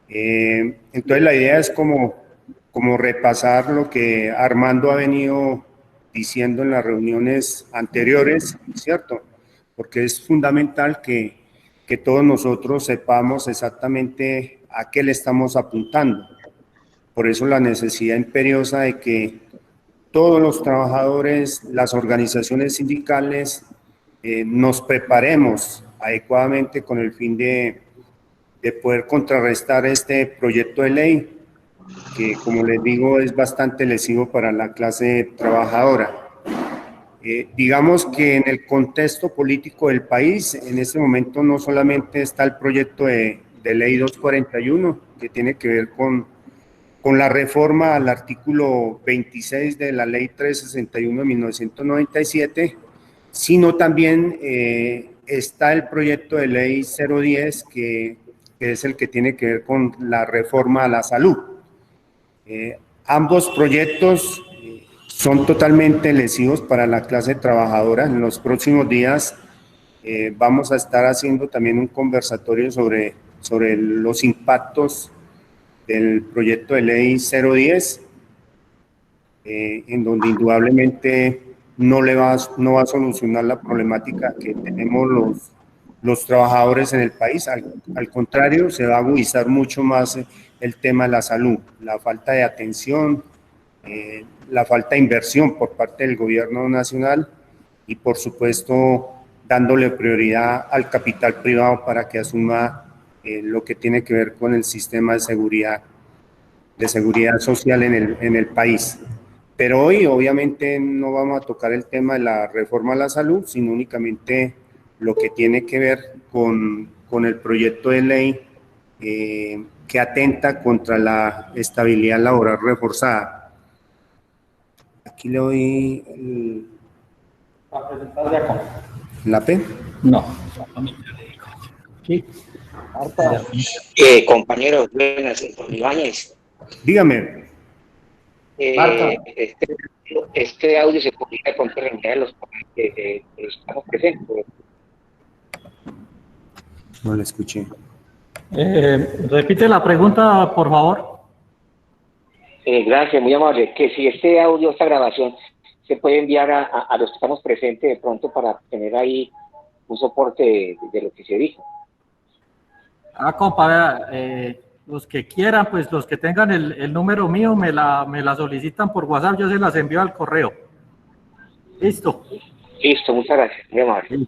Entonces la idea es como repasar lo que Armando ha venido diciendo en las reuniones anteriores, ¿cierto? Porque es fundamental que todos nosotros sepamos exactamente a qué le estamos apuntando. Por eso la necesidad imperiosa de que todos los trabajadores, las organizaciones sindicales, nos preparemos adecuadamente con el fin de poder contrarrestar este proyecto de ley que, como les digo, es bastante lesivo para la clase trabajadora. Digamos que en el contexto político del país, en este momento no solamente está el proyecto de ley 241, que tiene que ver con la reforma al artículo 26 de la ley 361 de 1997, sino también está el proyecto de ley 010, que es el que tiene que ver con la reforma a la salud. Ambos proyectos son totalmente lesivos para la clase trabajadora. En los próximos días vamos a estar haciendo también un conversatorio sobre los impactos del proyecto de ley 010, en donde indudablemente no va a solucionar la problemática que tenemos los trabajadores en el país. Al contrario, se va a agudizar mucho más el tema de la salud, la falta de atención, la falta de inversión por parte del gobierno nacional y, por supuesto, dándole prioridad al capital privado para que asuma lo que tiene que ver con el sistema de seguridad social en el país. Pero hoy obviamente no vamos a tocar el tema de la reforma a la salud, sino únicamente lo que tiene que ver con el proyecto de ley que atenta contra la estabilidad laboral reforzada. Aquí le doy la P. No. Sí. Compañeros, buenas, Ibáñez. Dígame. Este audio se podría complementar a los que estamos presentes. No le escuché. Repite la pregunta, por favor. Gracias, muy amable. Que si este audio, esta grabación, se puede enviar a los que estamos presentes de pronto para tener ahí un soporte de lo que se dijo. Compa, los que quieran, pues los que tengan el número mío me la solicitan por WhatsApp, yo se las envío al correo. ¿Listo? Listo, muchas gracias, muy amable.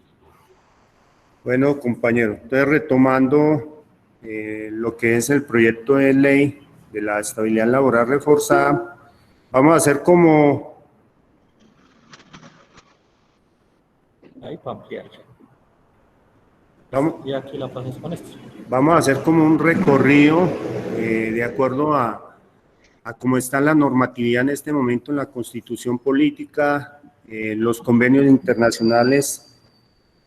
Bueno, compañero, entonces retomando lo que es el proyecto de ley de la estabilidad laboral reforzada, vamos a hacer como... Ahí para ampliar. Vamos, y aquí la pasas con esto. Vamos a hacer como un recorrido de acuerdo a cómo está la normatividad en este momento en la Constitución Política, los convenios internacionales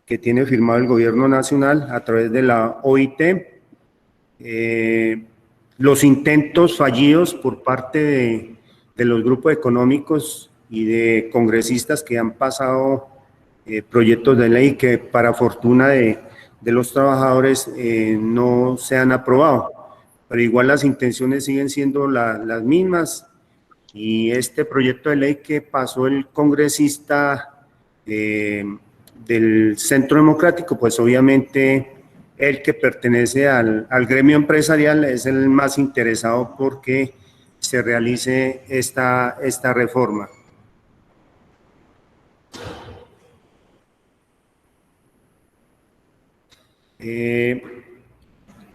que tiene firmado el Gobierno Nacional a través de la OIT, los intentos fallidos por parte de los grupos económicos y de congresistas que han pasado proyectos de ley que, para fortuna de los trabajadores, no se han aprobado, pero igual las intenciones siguen siendo las mismas, y este proyecto de ley que pasó el congresista del Centro Democrático, pues obviamente el que pertenece al gremio empresarial es el más interesado porque se realice esta reforma.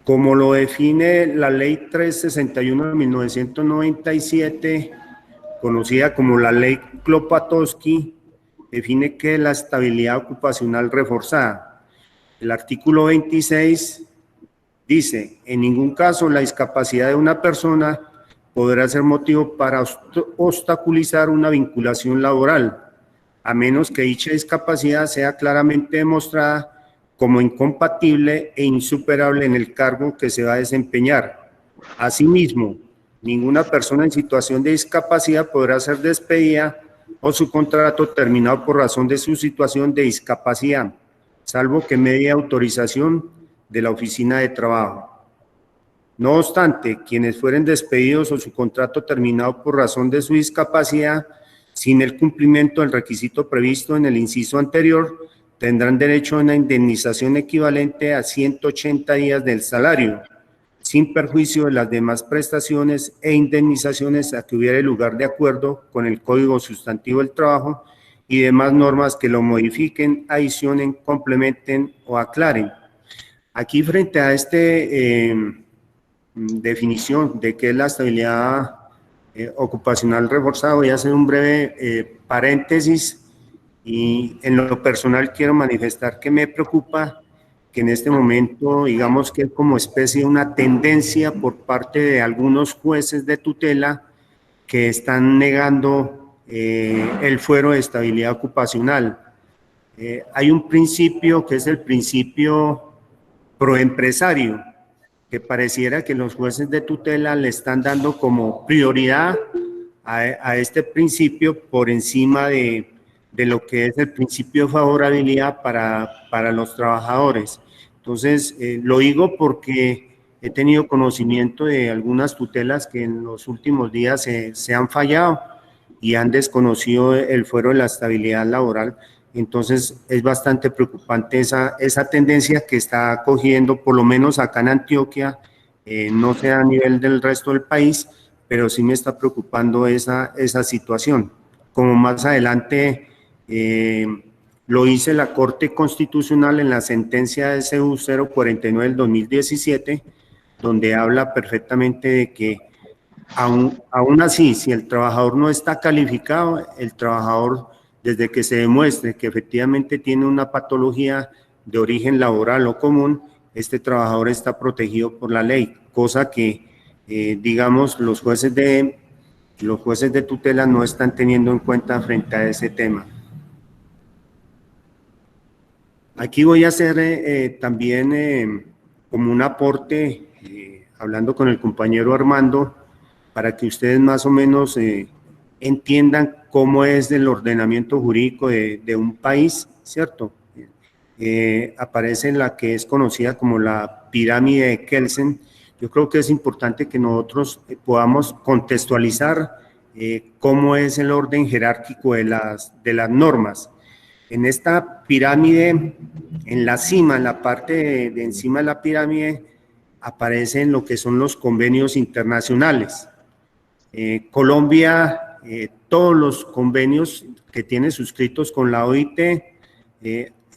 Como lo define la ley 361 de 1997, conocida como la ley Klopatowski, define que la estabilidad ocupacional reforzada. El artículo 26 dice: en ningún caso la discapacidad de una persona podrá ser motivo para obstaculizar una vinculación laboral, a menos que dicha discapacidad sea claramente demostrada como incompatible e insuperable en el cargo que se va a desempeñar. Asimismo, ninguna persona en situación de discapacidad podrá ser despedida o su contrato terminado por razón de su situación de discapacidad, salvo que medie autorización de la oficina de trabajo. No obstante, quienes fueren despedidos o su contrato terminado por razón de su discapacidad, sin el cumplimiento del requisito previsto en el inciso anterior, tendrán derecho a una indemnización equivalente a 180 días del salario, sin perjuicio de las demás prestaciones e indemnizaciones a que hubiera lugar de acuerdo con el Código Sustantivo del Trabajo y demás normas que lo modifiquen, adicionen, complementen o aclaren. Aquí, frente a definición de qué es la estabilidad ocupacional reforzada, voy a hacer un breve paréntesis, y en lo personal quiero manifestar que me preocupa que en este momento, digamos que como especie de una tendencia por parte de algunos jueces de tutela que están negando el fuero de estabilidad ocupacional. Hay un principio que es el principio proempresario, que pareciera que los jueces de tutela le están dando como prioridad a este principio por encima de lo que es el principio de favorabilidad para los trabajadores. Entonces, lo digo porque he tenido conocimiento de algunas tutelas que en los últimos días se han fallado y han desconocido el fuero de la estabilidad laboral. Entonces, es bastante preocupante esa tendencia que está cogiendo, por lo menos acá en Antioquia, no sé a nivel del resto del país, pero sí me está preocupando esa situación. Como más adelante lo dice la Corte Constitucional en la sentencia SU 049 del 2017, donde habla perfectamente de que aún así, si el trabajador no está calificado, el trabajador, desde que se demuestre que efectivamente tiene una patología de origen laboral o común, este trabajador está protegido por la ley, cosa que, digamos, los jueces de tutela no están teniendo en cuenta frente a ese tema. Aquí voy a hacer también como un aporte, hablando con el compañero Armando, para que ustedes más o menos entiendan cómo es el ordenamiento jurídico de un país, ¿cierto? Aparece en la que es conocida como la pirámide de Kelsen. Yo creo que es importante que nosotros podamos contextualizar cómo es el orden jerárquico de las normas. En esta pirámide, en la cima, en la parte de encima de la pirámide, aparecen lo que son los convenios internacionales. Colombia, todos los convenios que tiene suscritos con la OIT,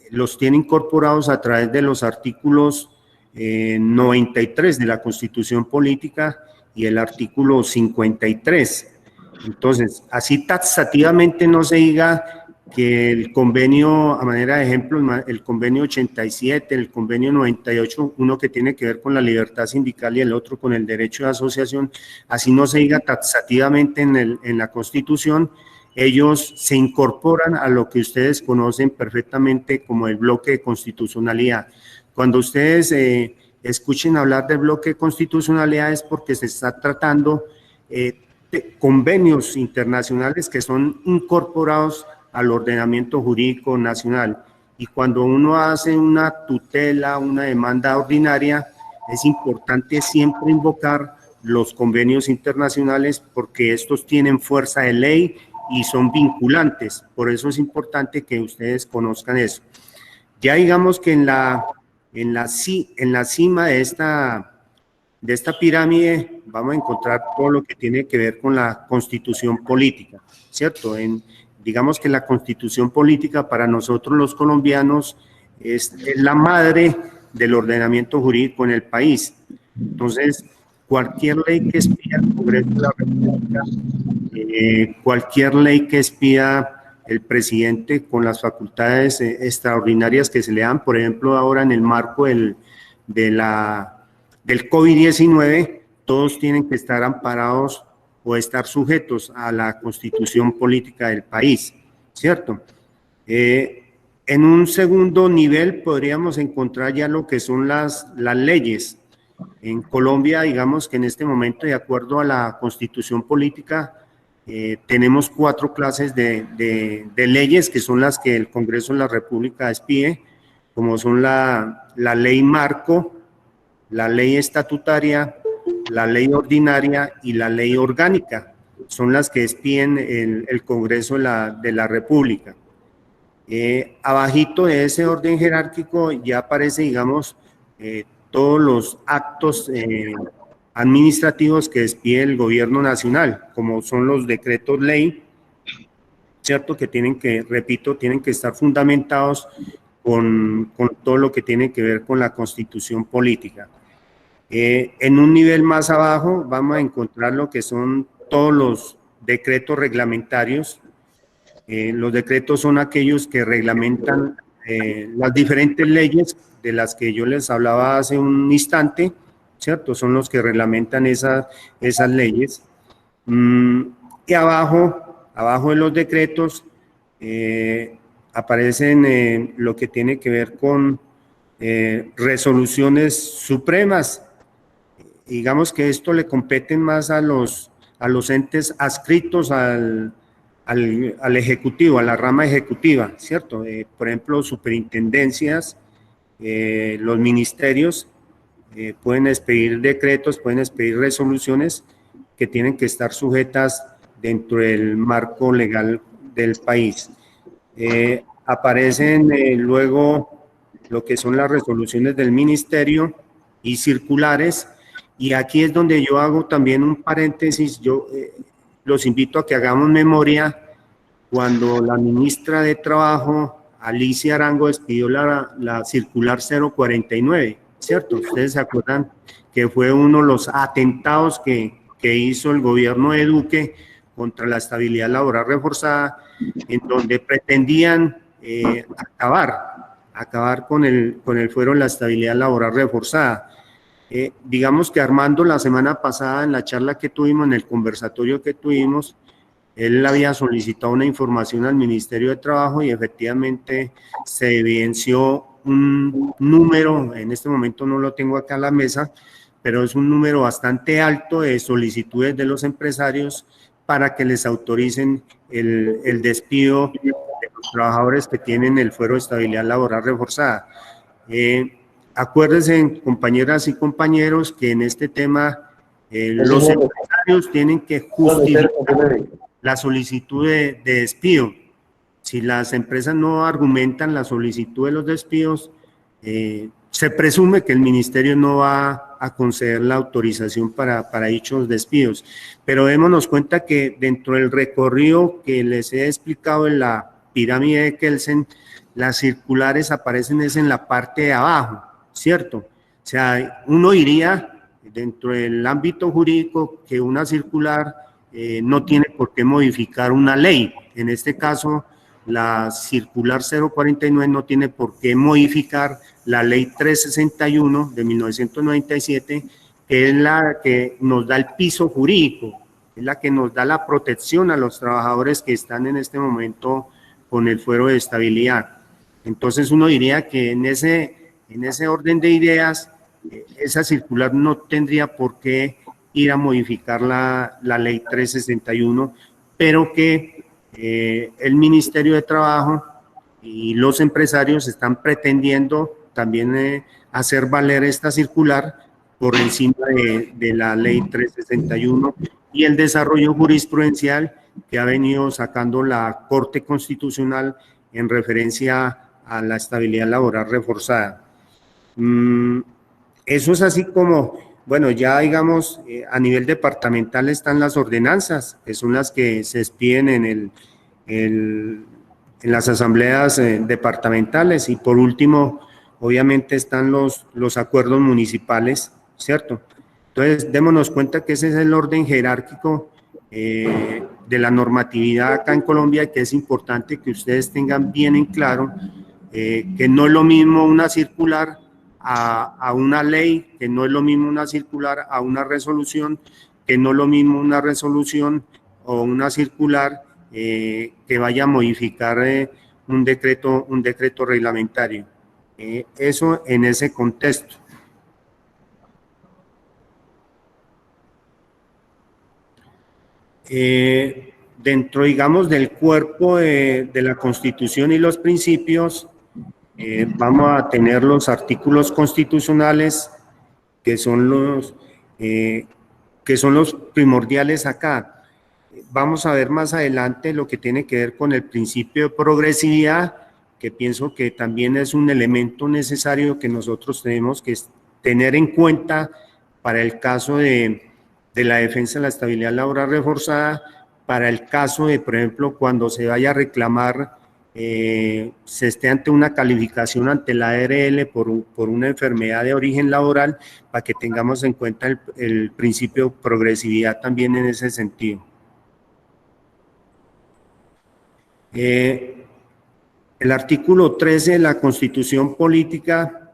los tiene incorporados a través de los artículos 93 de la Constitución Política y el artículo 53. Entonces, así taxativamente no se diga que el convenio, a manera de ejemplo, el convenio 87, el convenio 98, uno que tiene que ver con la libertad sindical y el otro con el derecho de asociación, así no se diga taxativamente en la Constitución, ellos se incorporan a lo que ustedes conocen perfectamente como el bloque de constitucionalidad. Cuando ustedes escuchen hablar del bloque de constitucionalidad es porque se está tratando de convenios internacionales que son incorporados al ordenamiento jurídico nacional. Y cuando uno hace una tutela, una demanda ordinaria, es importante siempre invocar los convenios internacionales porque estos tienen fuerza de ley y son vinculantes. Por eso es importante que ustedes conozcan eso. Ya digamos que en la cima de esta pirámide vamos a encontrar todo lo que tiene que ver con la constitución política, ¿cierto? Digamos que la constitución política para nosotros los colombianos es la madre del ordenamiento jurídico en el país. Entonces, cualquier ley que expida el Congreso de la República, cualquier ley que expida el presidente con las facultades extraordinarias que se le dan, por ejemplo, ahora en el marco del COVID-19, todos tienen que estar amparados o estar sujetos a la constitución política del país, ¿cierto? En un segundo nivel podríamos encontrar ya lo que son las leyes. En Colombia, digamos que en este momento, de acuerdo a la constitución política, tenemos 4 clases de leyes que son las que el Congreso de la República expide, como son la ley marco, la ley estatutaria, la ley ordinaria y la ley orgánica. Son las que expiden el Congreso de la República. Abajito de ese orden jerárquico ya aparece, digamos, todos los actos administrativos que expide el gobierno nacional, como son los decretos ley, ¿cierto? Que tienen que, repito, tienen que estar fundamentados con todo lo que tiene que ver con la constitución política. En un nivel más abajo vamos a encontrar lo que son todos los decretos reglamentarios. Los decretos son aquellos que reglamentan las diferentes leyes de las que yo les hablaba hace un instante, ¿cierto? Son los que reglamentan esas leyes. Y abajo de los decretos aparecen lo que tiene que ver con resoluciones supremas. Digamos que esto le competen más a los entes adscritos al Ejecutivo, a la rama ejecutiva, ¿cierto? Por ejemplo, superintendencias, los ministerios pueden expedir decretos, pueden expedir resoluciones que tienen que estar sujetas dentro del marco legal del país. Aparecen luego lo que son las resoluciones del ministerio y circulares, y aquí es donde yo hago también un paréntesis. Yo los invito a que hagamos memoria cuando la ministra de Trabajo, Alicia Arango, expidió la circular 049, ¿cierto? Ustedes se acuerdan que fue uno de los atentados que hizo el gobierno de Duque contra la estabilidad laboral reforzada, en donde pretendían acabar con el fuero de la estabilidad laboral reforzada. Digamos que Armando la semana pasada en la charla que tuvimos, en el conversatorio que tuvimos, él había solicitado una información al Ministerio de Trabajo y efectivamente se evidenció un número, en este momento no lo tengo acá a la mesa, pero es un número bastante alto de solicitudes de los empresarios para que les autoricen el despido de los trabajadores que tienen el fuero de estabilidad laboral reforzada. Acuérdense, compañeras y compañeros, que en este tema los empresarios tienen que justificar la solicitud de despido. Si las empresas no argumentan la solicitud de los despidos, se presume que el ministerio no va a conceder la autorización para dichos despidos. Pero démonos cuenta que dentro del recorrido que les he explicado en la pirámide de Kelsen, las circulares aparecen en la parte de abajo, ¿cierto? O sea, uno diría dentro del ámbito jurídico que una circular no tiene por qué modificar una ley. En este caso, la circular 049 no tiene por qué modificar la ley 361 de 1997, que es la que nos da el piso jurídico, es la que nos da la protección a los trabajadores que están en este momento con el fuero de estabilidad. Entonces uno diría que en ese orden de ideas, esa circular no tendría por qué ir a modificar la ley 361, pero que el Ministerio de Trabajo y los empresarios están pretendiendo también hacer valer esta circular por encima de la ley 361 y el desarrollo jurisprudencial que ha venido sacando la Corte Constitucional en referencia a la estabilidad laboral reforzada. Eso es así como, bueno, ya digamos, a nivel departamental están las ordenanzas, que son las que se expiden en las asambleas departamentales, y por último, obviamente están los acuerdos municipales, ¿cierto? Entonces, démonos cuenta que ese es el orden jerárquico de la normatividad acá en Colombia, y que es importante que ustedes tengan bien en claro que no es lo mismo una circular a una ley, que no es lo mismo una circular a una resolución, que no es lo mismo una resolución o una circular que vaya a modificar un decreto reglamentario. Eso en ese contexto. Dentro, digamos, del cuerpo de la Constitución y los principios, vamos a tener los artículos constitucionales, que son que son los primordiales acá. Vamos a ver más adelante lo que tiene que ver con el principio de progresividad, que pienso que también es un elemento necesario que nosotros tenemos que tener en cuenta para el caso de la defensa de la estabilidad laboral reforzada, para el caso de, por ejemplo, cuando se vaya a reclamar, se esté ante una calificación ante la ARL por una enfermedad de origen laboral, para que tengamos en cuenta el principio de progresividad también en ese sentido. El artículo 13 de la Constitución Política,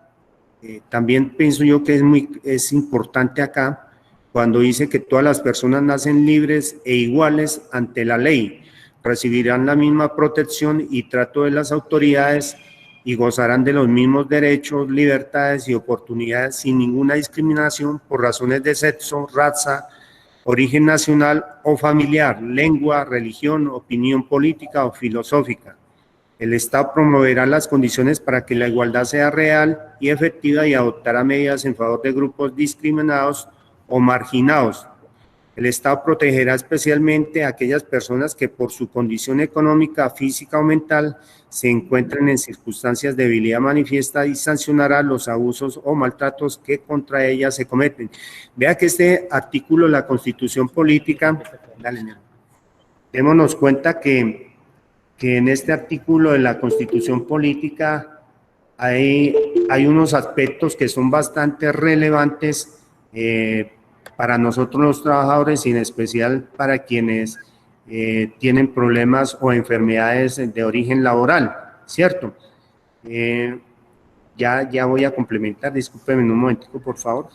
también pienso yo que es importante acá, cuando dice que todas las personas nacen libres e iguales ante la ley, recibirán la misma protección y trato de las autoridades y gozarán de los mismos derechos, libertades y oportunidades sin ninguna discriminación por razones de sexo, raza, origen nacional o familiar, lengua, religión, opinión política o filosófica. El Estado promoverá las condiciones para que la igualdad sea real y efectiva y adoptará medidas en favor de grupos discriminados o marginados. El Estado protegerá especialmente a aquellas personas que por su condición económica, física o mental se encuentren en circunstancias de debilidad manifiesta y sancionará los abusos o maltratos que contra ellas se cometen. Vea que este artículo de la Constitución Política, démonos cuenta que en este artículo de la Constitución Política hay unos aspectos que son bastante relevantes para nosotros los trabajadores y en especial para quienes tienen problemas o enfermedades de origen laboral, ¿cierto? Ya voy a complementar, discúlpeme un momentico, por favor.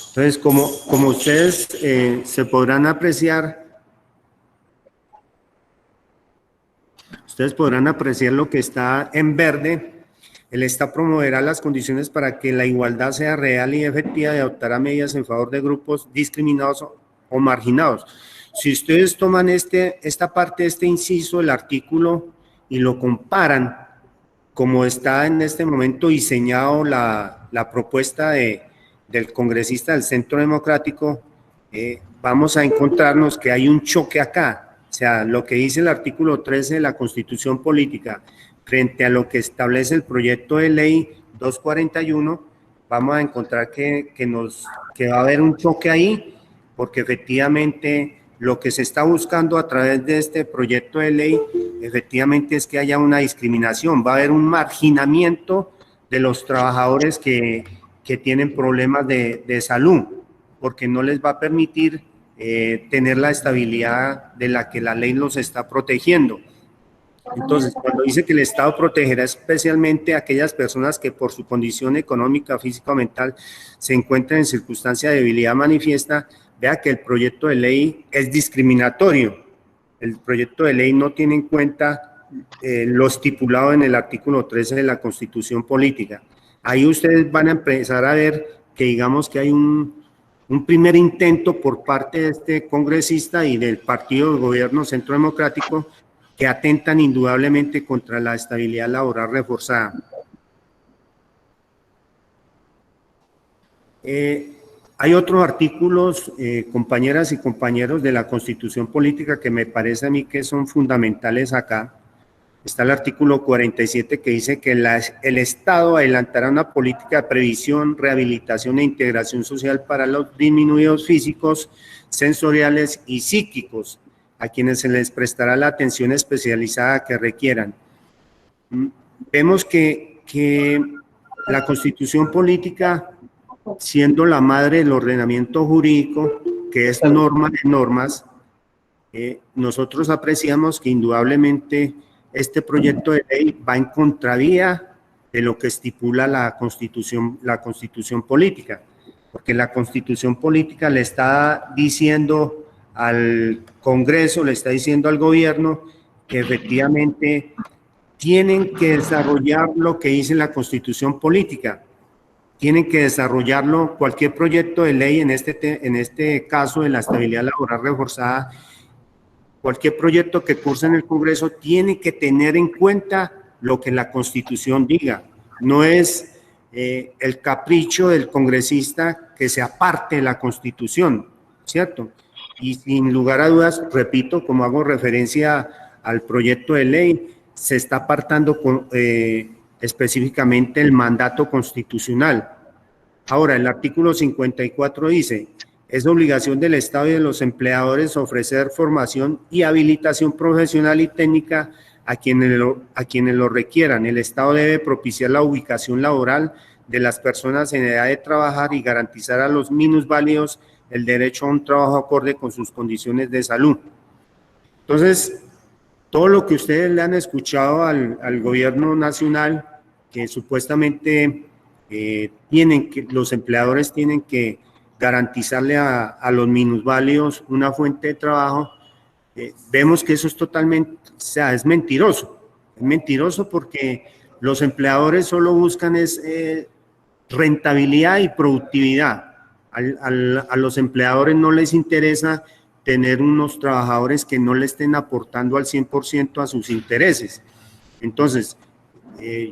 Entonces, como ustedes se podrán apreciar, lo que está en verde. El Estado promoverá las condiciones para que la igualdad sea real y efectiva y adoptará medidas en favor de grupos discriminados o marginados. Si ustedes toman esta parte, este inciso del artículo y lo comparan como está en este momento diseñado la propuesta del congresista del Centro Democrático, vamos a encontrarnos que hay un choque acá. O sea, lo que dice el artículo 13 de la Constitución Política frente a lo que establece el proyecto de ley 241, vamos a encontrar que va a haber un choque ahí, porque efectivamente lo que se está buscando a través de este proyecto de ley, efectivamente es que haya una discriminación, va a haber un marginamiento de los trabajadores que tienen problemas de salud, porque no les va a permitir tener la estabilidad de la que la ley los está protegiendo. Entonces, cuando dice que el Estado protegerá especialmente a aquellas personas que por su condición económica, física o mental se encuentran en circunstancia de debilidad manifiesta, vea que el proyecto de ley es discriminatorio. El proyecto de ley no tiene en cuenta lo estipulado en el artículo 13 de la Constitución Política. Ahí ustedes van a empezar a ver que digamos que hay un primer intento por parte de este congresista y del partido de gobierno Centro Democrático que atentan indudablemente contra la estabilidad laboral reforzada. Hay otros artículos, compañeras y compañeros, de la Constitución Política que me parece a mí que son fundamentales acá. Está el artículo 47 que dice que el Estado adelantará una política de previsión, rehabilitación e integración social para los disminuidos físicos, sensoriales y psíquicos, a quienes se les prestará la atención especializada que requieran. Vemos que la Constitución Política, siendo la madre del ordenamiento jurídico, que es norma de normas, nosotros apreciamos que indudablemente este proyecto de ley va en contravía de lo que estipula la Constitución Política, porque la Constitución Política le está diciendo al Congreso, le está diciendo al gobierno que efectivamente tienen que desarrollar lo que dice la Constitución Política, tienen que desarrollarlo, cualquier proyecto de ley, en este caso de la estabilidad laboral reforzada, cualquier proyecto que curse en el Congreso tiene que tener en cuenta lo que la Constitución diga. No es el capricho del congresista que se aparte de la Constitución, ¿cierto? Y sin lugar a dudas, repito, como hago referencia al proyecto de ley, se está apartando específicamente el mandato constitucional. Ahora, el artículo 54 dice: es obligación del Estado y de los empleadores ofrecer formación y habilitación profesional y técnica a quienes lo requieran. El Estado debe propiciar la ubicación laboral de las personas en edad de trabajar y garantizar a los minusválidos el derecho a un trabajo acorde con sus condiciones de salud. Entonces, todo lo que ustedes le han escuchado al gobierno nacional, que supuestamente los empleadores tienen que garantizarle a los minusválidos una fuente de trabajo, vemos que eso es totalmente, o sea, es mentiroso porque los empleadores solo buscan rentabilidad y productividad. A los empleadores no les interesa tener unos trabajadores que no le estén aportando al 100% a sus intereses. Entonces,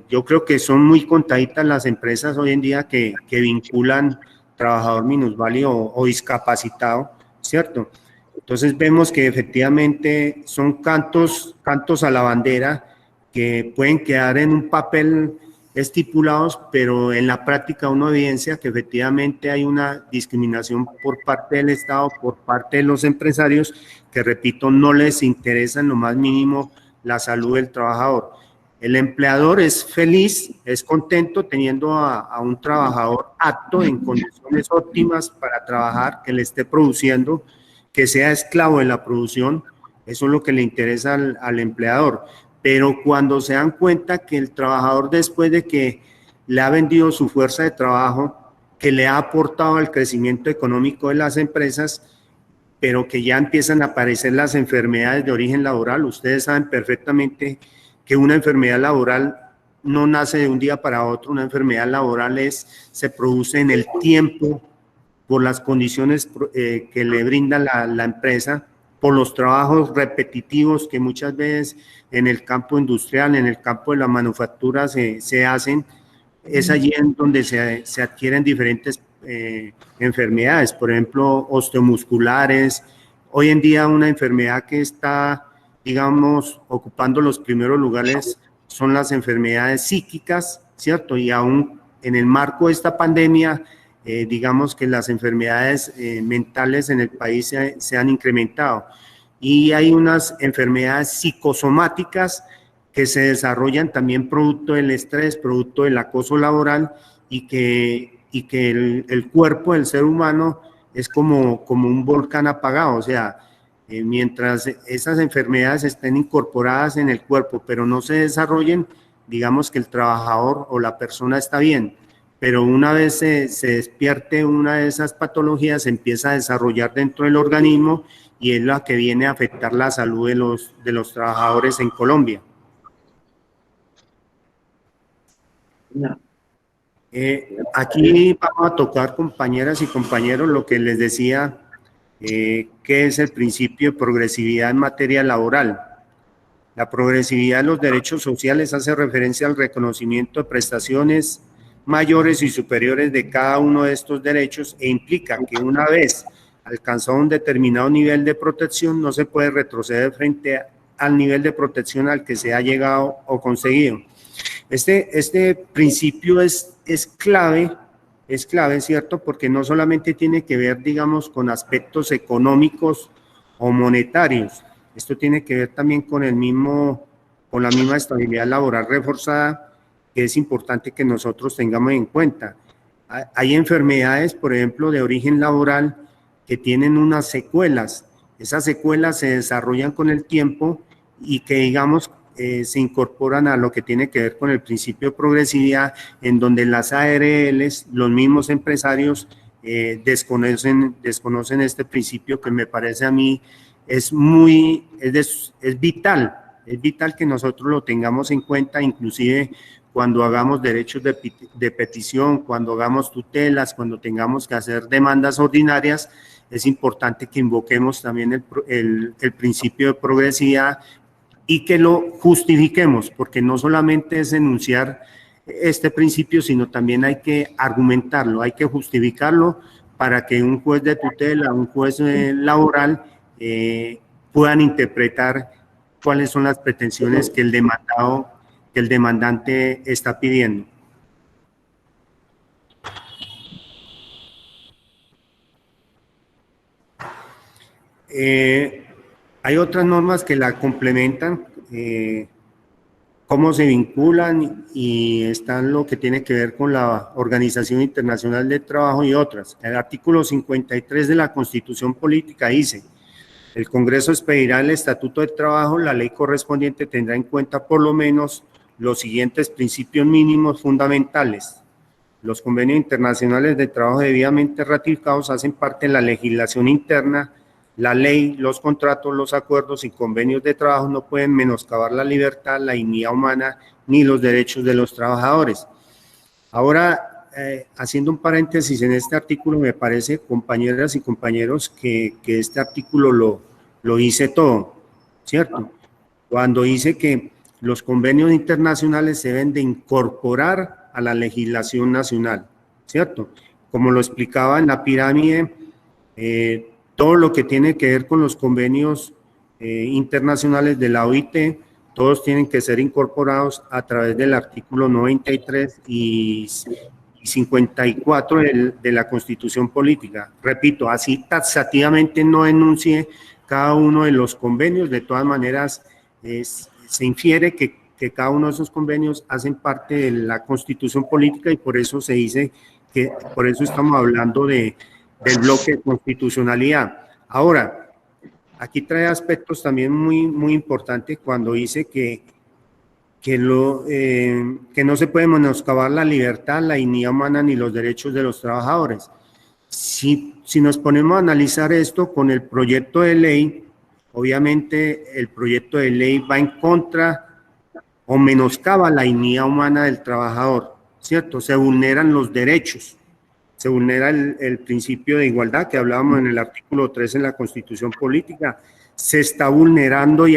yo creo que son muy contaditas las empresas hoy en día que vinculan trabajador minusválido o discapacitado, ¿cierto? Entonces vemos que efectivamente son cantos a la bandera que pueden quedar en un papel estipulados, pero en la práctica uno evidencia que efectivamente hay una discriminación por parte del Estado, por parte de los empresarios, que repito, no les interesa en lo más mínimo la salud del trabajador. El empleador es feliz, es contento teniendo a un trabajador apto en condiciones óptimas para trabajar, que le esté produciendo, que sea esclavo de la producción. Eso es lo que le interesa al empleador. Pero cuando se dan cuenta que el trabajador, después de que le ha vendido su fuerza de trabajo, que le ha aportado al crecimiento económico de las empresas, pero que ya empiezan a aparecer las enfermedades de origen laboral, ustedes saben perfectamente que una enfermedad laboral no nace de un día para otro. Una enfermedad laboral se produce en el tiempo por las condiciones que le brinda la empresa, por los trabajos repetitivos que muchas veces en el campo industrial, en el campo de la manufactura se hacen. Es allí en donde se adquieren diferentes enfermedades, por ejemplo, osteomusculares. Hoy en día una enfermedad que está, digamos, ocupando los primeros lugares son las enfermedades psíquicas, ¿cierto? Y aún en el marco de esta pandemia, digamos que las enfermedades mentales en el país se han incrementado. Y hay unas enfermedades psicosomáticas que se desarrollan también producto del estrés, producto del acoso laboral, y que el cuerpo del ser humano es como un volcán apagado. O sea, mientras esas enfermedades estén incorporadas en el cuerpo, pero no se desarrollen, digamos que el trabajador o la persona está bien, pero una vez se despierte una de esas patologías, se empieza a desarrollar dentro del organismo y es la que viene a afectar la salud de los trabajadores en Colombia. No. Aquí vamos a tocar, compañeras y compañeros, lo que les decía, que es el principio de progresividad en materia laboral. La progresividad de los derechos sociales hace referencia al reconocimiento de prestaciones mayores y superiores de cada uno de estos derechos e implica que una vez alcanzado un determinado nivel de protección no se puede retroceder frente al nivel de protección al que se ha llegado o conseguido. Este principio es clave, ¿cierto? Porque no solamente tiene que ver, digamos, con aspectos económicos o monetarios. Esto tiene que ver también con la misma estabilidad laboral reforzada, que es importante que nosotros tengamos en cuenta. Hay enfermedades, por ejemplo, de origen laboral que tienen unas secuelas. Esas secuelas se desarrollan con el tiempo y que, digamos, se incorporan a lo que tiene que ver con el principio de progresividad, en donde las ARLs, los mismos empresarios, desconocen este principio, que me parece a mí es vital que nosotros lo tengamos en cuenta, inclusive cuando hagamos derechos de petición, cuando hagamos tutelas, cuando tengamos que hacer demandas ordinarias. Es importante que invoquemos también el principio de progresividad y que lo justifiquemos, porque no solamente es enunciar este principio, sino también hay que argumentarlo, hay que justificarlo para que un juez de tutela, un juez laboral puedan interpretar cuáles son las pretensiones que el demandante está pidiendo. Hay otras normas que la complementan, cómo se vinculan, y están lo que tiene que ver con la Organización Internacional del Trabajo y otras. El artículo 53 de la Constitución Política dice: el Congreso expedirá el Estatuto del Trabajo, la ley correspondiente tendrá en cuenta por lo menos los siguientes principios mínimos fundamentales. Los convenios internacionales de trabajo debidamente ratificados hacen parte de la legislación interna. La ley, los contratos, los acuerdos y convenios de trabajo no pueden menoscabar la libertad, la dignidad humana ni los derechos de los trabajadores. Ahora, haciendo un paréntesis en este artículo, me parece, compañeras y compañeros, que este artículo lo dice todo, ¿cierto? Cuando dice que los convenios internacionales se deben de incorporar a la legislación nacional, ¿cierto? Como lo explicaba en la pirámide, todo lo que tiene que ver con los convenios internacionales de la OIT, todos tienen que ser incorporados a través del artículo 93 y 54 de la Constitución Política. Repito, así taxativamente no enuncie cada uno de los convenios, de todas maneras se infiere que cada uno de esos convenios hacen parte de la Constitución Política, y por eso se dice que, por eso estamos hablando del bloque de constitucionalidad. Ahora, aquí trae aspectos también muy importantes cuando dice que no se puede menoscabar la libertad, la dignidad humana ni los derechos de los trabajadores. Si nos ponemos a analizar esto con el proyecto de ley, obviamente el proyecto de ley va en contra o menoscaba la dignidad humana del trabajador, ¿cierto? Se vulneran los derechos, se vulnera el principio de igualdad que hablábamos en el artículo 3 en la Constitución Política, se está vulnerando y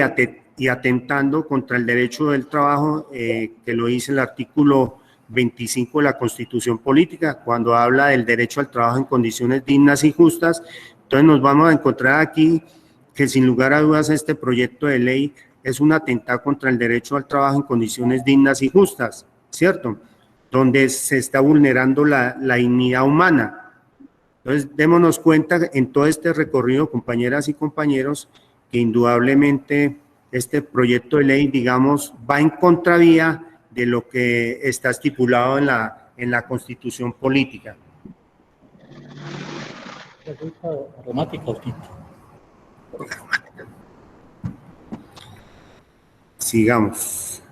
atentando contra el derecho del trabajo, que lo dice el artículo 25 de la Constitución Política, cuando habla del derecho al trabajo en condiciones dignas y justas. Entonces nos vamos a encontrar aquí que sin lugar a dudas este proyecto de ley es un atentado contra el derecho al trabajo en condiciones dignas y justas, ¿cierto? Donde se está vulnerando la dignidad humana. Entonces démonos cuenta en todo este recorrido, compañeras y compañeros, que indudablemente este proyecto de ley, digamos, va en contravía de lo que está estipulado en la Constitución Política. Sigamos.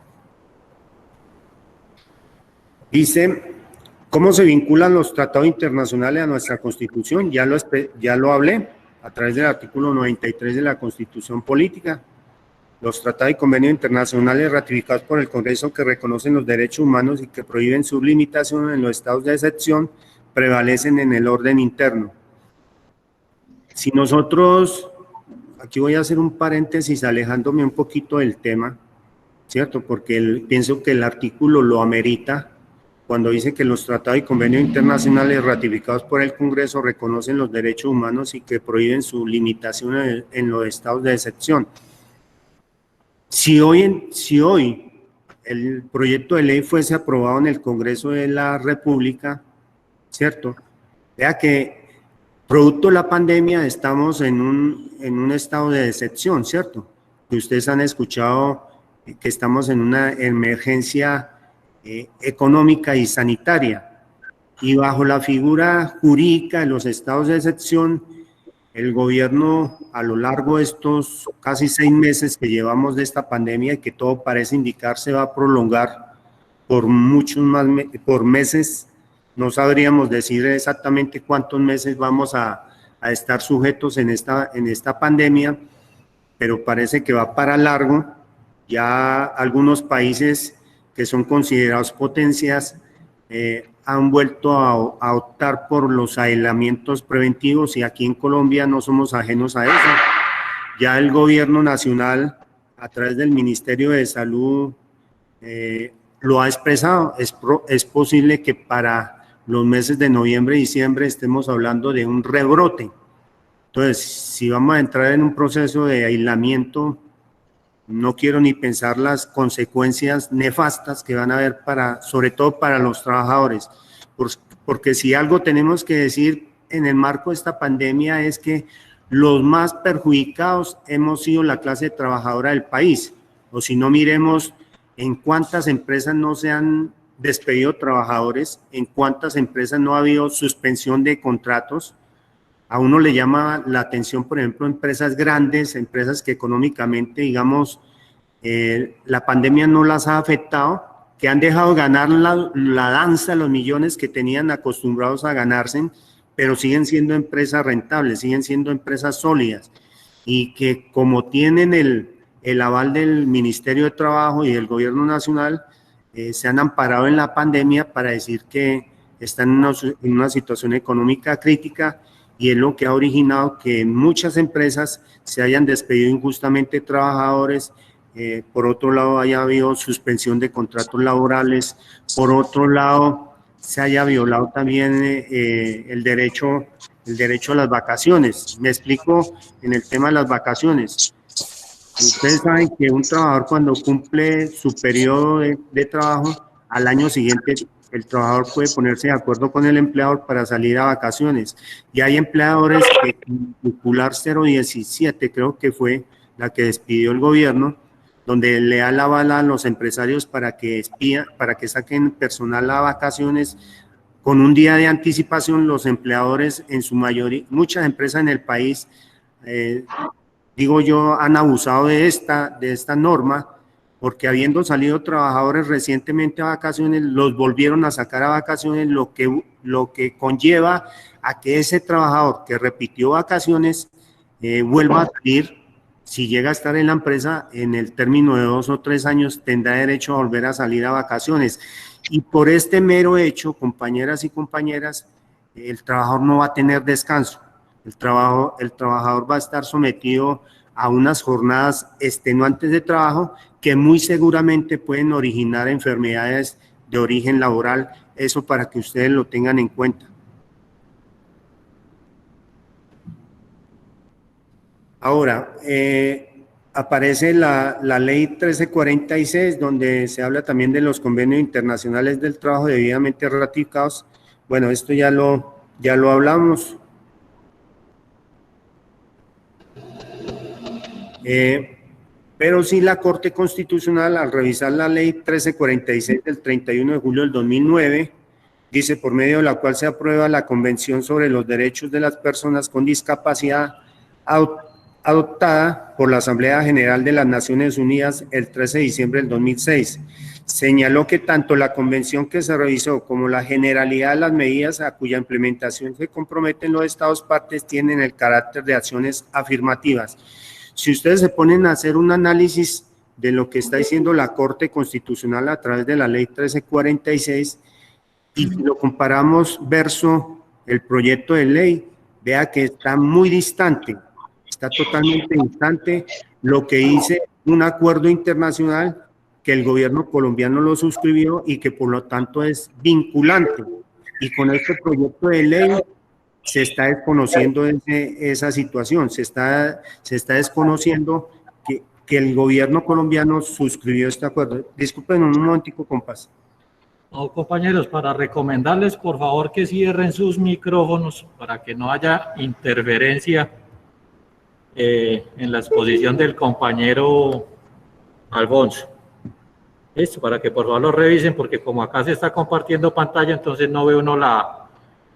Dice, ¿cómo se vinculan los tratados internacionales a nuestra Constitución? Ya lo hablé a través del artículo 93 de la Constitución Política. Los tratados y convenios internacionales ratificados por el Congreso que reconocen los derechos humanos y que prohíben su limitación en los estados de excepción prevalecen en el orden interno. Si nosotros, aquí voy a hacer un paréntesis alejándome un poquito del tema, ¿cierto? Porque pienso que el artículo lo amerita cuando dice que los tratados y convenios internacionales ratificados por el Congreso reconocen los derechos humanos y que prohíben su limitación en los estados de excepción. Si hoy el proyecto de ley fuese aprobado en el Congreso de la República, ¿cierto? Vea que producto de la pandemia estamos en un estado de excepción, ¿cierto? Que ustedes han escuchado que estamos en una emergencia económica y sanitaria, y bajo la figura jurídica de los estados de excepción, el gobierno a lo largo de estos casi 6 meses que llevamos de esta pandemia y que todo parece indicar se va a prolongar por muchos más por meses, no sabríamos decir exactamente cuántos meses vamos a estar sujetos en esta pandemia, pero parece que va para largo. Ya algunos países que son considerados potencias han vuelto a optar por los aislamientos preventivos, y aquí en Colombia no somos ajenos a eso. Ya el gobierno nacional a través del Ministerio de Salud lo ha expresado. Es posible que para los meses de noviembre y diciembre estemos hablando de un rebrote. Entonces, si vamos a entrar en un proceso de aislamiento, no quiero ni pensar las consecuencias nefastas que van a haber sobre todo para los trabajadores, porque si algo tenemos que decir en el marco de esta pandemia es que los más perjudicados hemos sido la clase trabajadora del país, o si no, miremos en cuántas empresas no se han despedido trabajadores, en cuántas empresas no ha habido suspensión de contratos. A uno le llama la atención, por ejemplo, empresas grandes, empresas que económicamente, digamos, la pandemia no las ha afectado, que han dejado ganar la danza, los millones que tenían acostumbrados a ganarse, pero siguen siendo empresas rentables, siguen siendo empresas sólidas, y que como tienen el aval del Ministerio de Trabajo y del Gobierno Nacional, se han amparado en la pandemia para decir que están en una situación económica crítica, y es lo que ha originado que muchas empresas se hayan despedido injustamente trabajadores. Por otro lado, haya habido suspensión de contratos laborales. Por otro lado, se haya violado también el derecho a las vacaciones. Me explico en el tema de las vacaciones. Ustedes saben que un trabajador, cuando cumple su periodo de trabajo, al año siguiente el trabajador puede ponerse de acuerdo con el empleador para salir a vacaciones. Y hay empleadores que, circular 017, creo que fue la que despidió el gobierno, donde le da la bala a los empresarios para que saquen personal a vacaciones con un día de anticipación. Los empleadores, en su mayoría, muchas empresas en el país, digo yo, han abusado de esta norma, porque habiendo salido trabajadores recientemente a vacaciones, los volvieron a sacar a vacaciones, lo que conlleva a que ese trabajador que repitió vacaciones vuelva a salir. Si llega a estar en la empresa, en el término de 2 o 3 años, tendrá derecho a volver a salir a vacaciones. Y por este mero hecho, compañeras y compañeras, el trabajador no va a tener descanso. El trabajador va a estar sometido a unas jornadas extenuantes de trabajo que muy seguramente pueden originar enfermedades de origen laboral. Eso para que ustedes lo tengan en cuenta. Ahora, aparece la ley 1346, donde se habla también de los convenios internacionales del trabajo debidamente ratificados. Bueno, esto ya lo hablamos. Pero sí, la Corte Constitucional, al revisar la ley 1346 del 31 de julio del 2009, dice: por medio de la cual se aprueba la Convención sobre los Derechos de las Personas con Discapacidad, adoptada por la Asamblea General de las Naciones Unidas el 13 de diciembre del 2006. Señaló que tanto la convención que se revisó como la generalidad de las medidas a cuya implementación se comprometen los Estados partes tienen el carácter de acciones afirmativas. Si ustedes se ponen a hacer un análisis de lo que está diciendo la Corte Constitucional a través de la ley 1346 y lo comparamos verso el proyecto de ley, vea que está muy distante, está totalmente distante lo que dice un acuerdo internacional que el gobierno colombiano lo suscribió y que por lo tanto es vinculante. Y con este proyecto de ley se está desconociendo esa situación, se está desconociendo que el gobierno colombiano suscribió este acuerdo. Disculpen un momentico, compás. No, compañeros, para recomendarles, por favor, que cierren sus micrófonos para que no haya interferencia en la exposición del compañero Alfonso. Esto, para que por favor lo revisen, porque como acá se está compartiendo pantalla, entonces no ve uno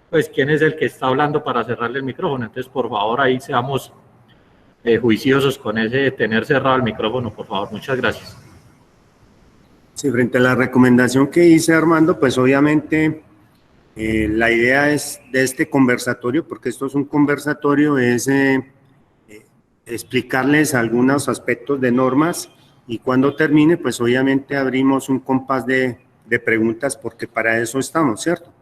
pues quién es el que está hablando para cerrarle el micrófono. Entonces, por favor, ahí seamos juiciosos con ese de tener cerrado el micrófono, por favor. Muchas gracias. Sí, frente a la recomendación que hice, Armando, pues obviamente la idea es de este conversatorio, porque esto es un conversatorio, es explicarles algunos aspectos de normas, y cuando termine, pues obviamente abrimos un compás de preguntas, porque para eso estamos, ¿cierto?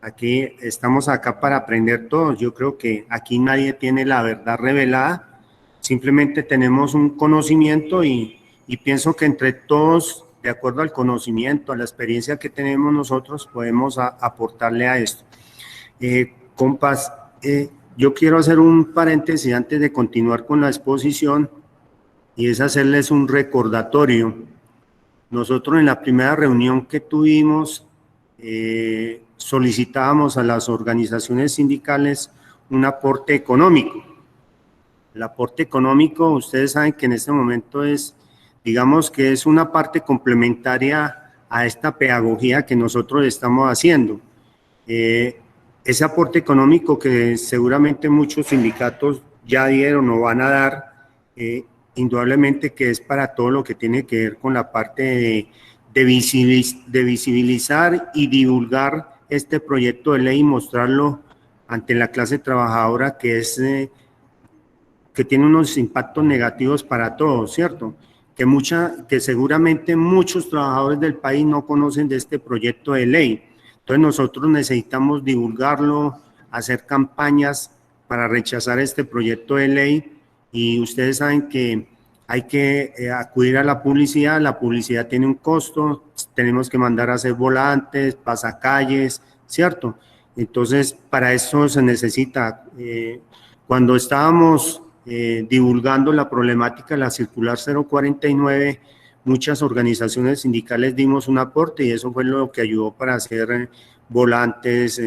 Aquí estamos acá para aprender todos. Yo creo que aquí nadie tiene la verdad revelada, simplemente tenemos un conocimiento y y pienso que entre todos, de acuerdo al conocimiento, a la experiencia que tenemos nosotros, podemos aportarle a esto. Compas, yo quiero hacer un paréntesis antes de continuar con la exposición, y es hacerles un recordatorio. Nosotros en la primera reunión que tuvimos, solicitábamos a las organizaciones sindicales un aporte económico. El aporte económico, ustedes saben que en este momento es, digamos que es una parte complementaria a esta pedagogía que nosotros estamos haciendo. Ese aporte económico que seguramente muchos sindicatos ya dieron o van a dar, indudablemente que es para todo lo que tiene que ver con la parte de visibilizar y divulgar este proyecto de ley y mostrarlo ante la clase trabajadora, que tiene unos impactos negativos para todos, ¿cierto? Que seguramente muchos trabajadores del país no conocen de este proyecto de ley. Entonces nosotros necesitamos divulgarlo, hacer campañas para rechazar este proyecto de ley, y ustedes saben que hay que acudir a la publicidad tiene un costo, tenemos que mandar a hacer volantes, pasacalles, ¿cierto? Entonces para eso se necesita, cuando estábamos divulgando la problemática de la circular 049, muchas organizaciones sindicales dimos un aporte y eso fue lo que ayudó para hacer volantes,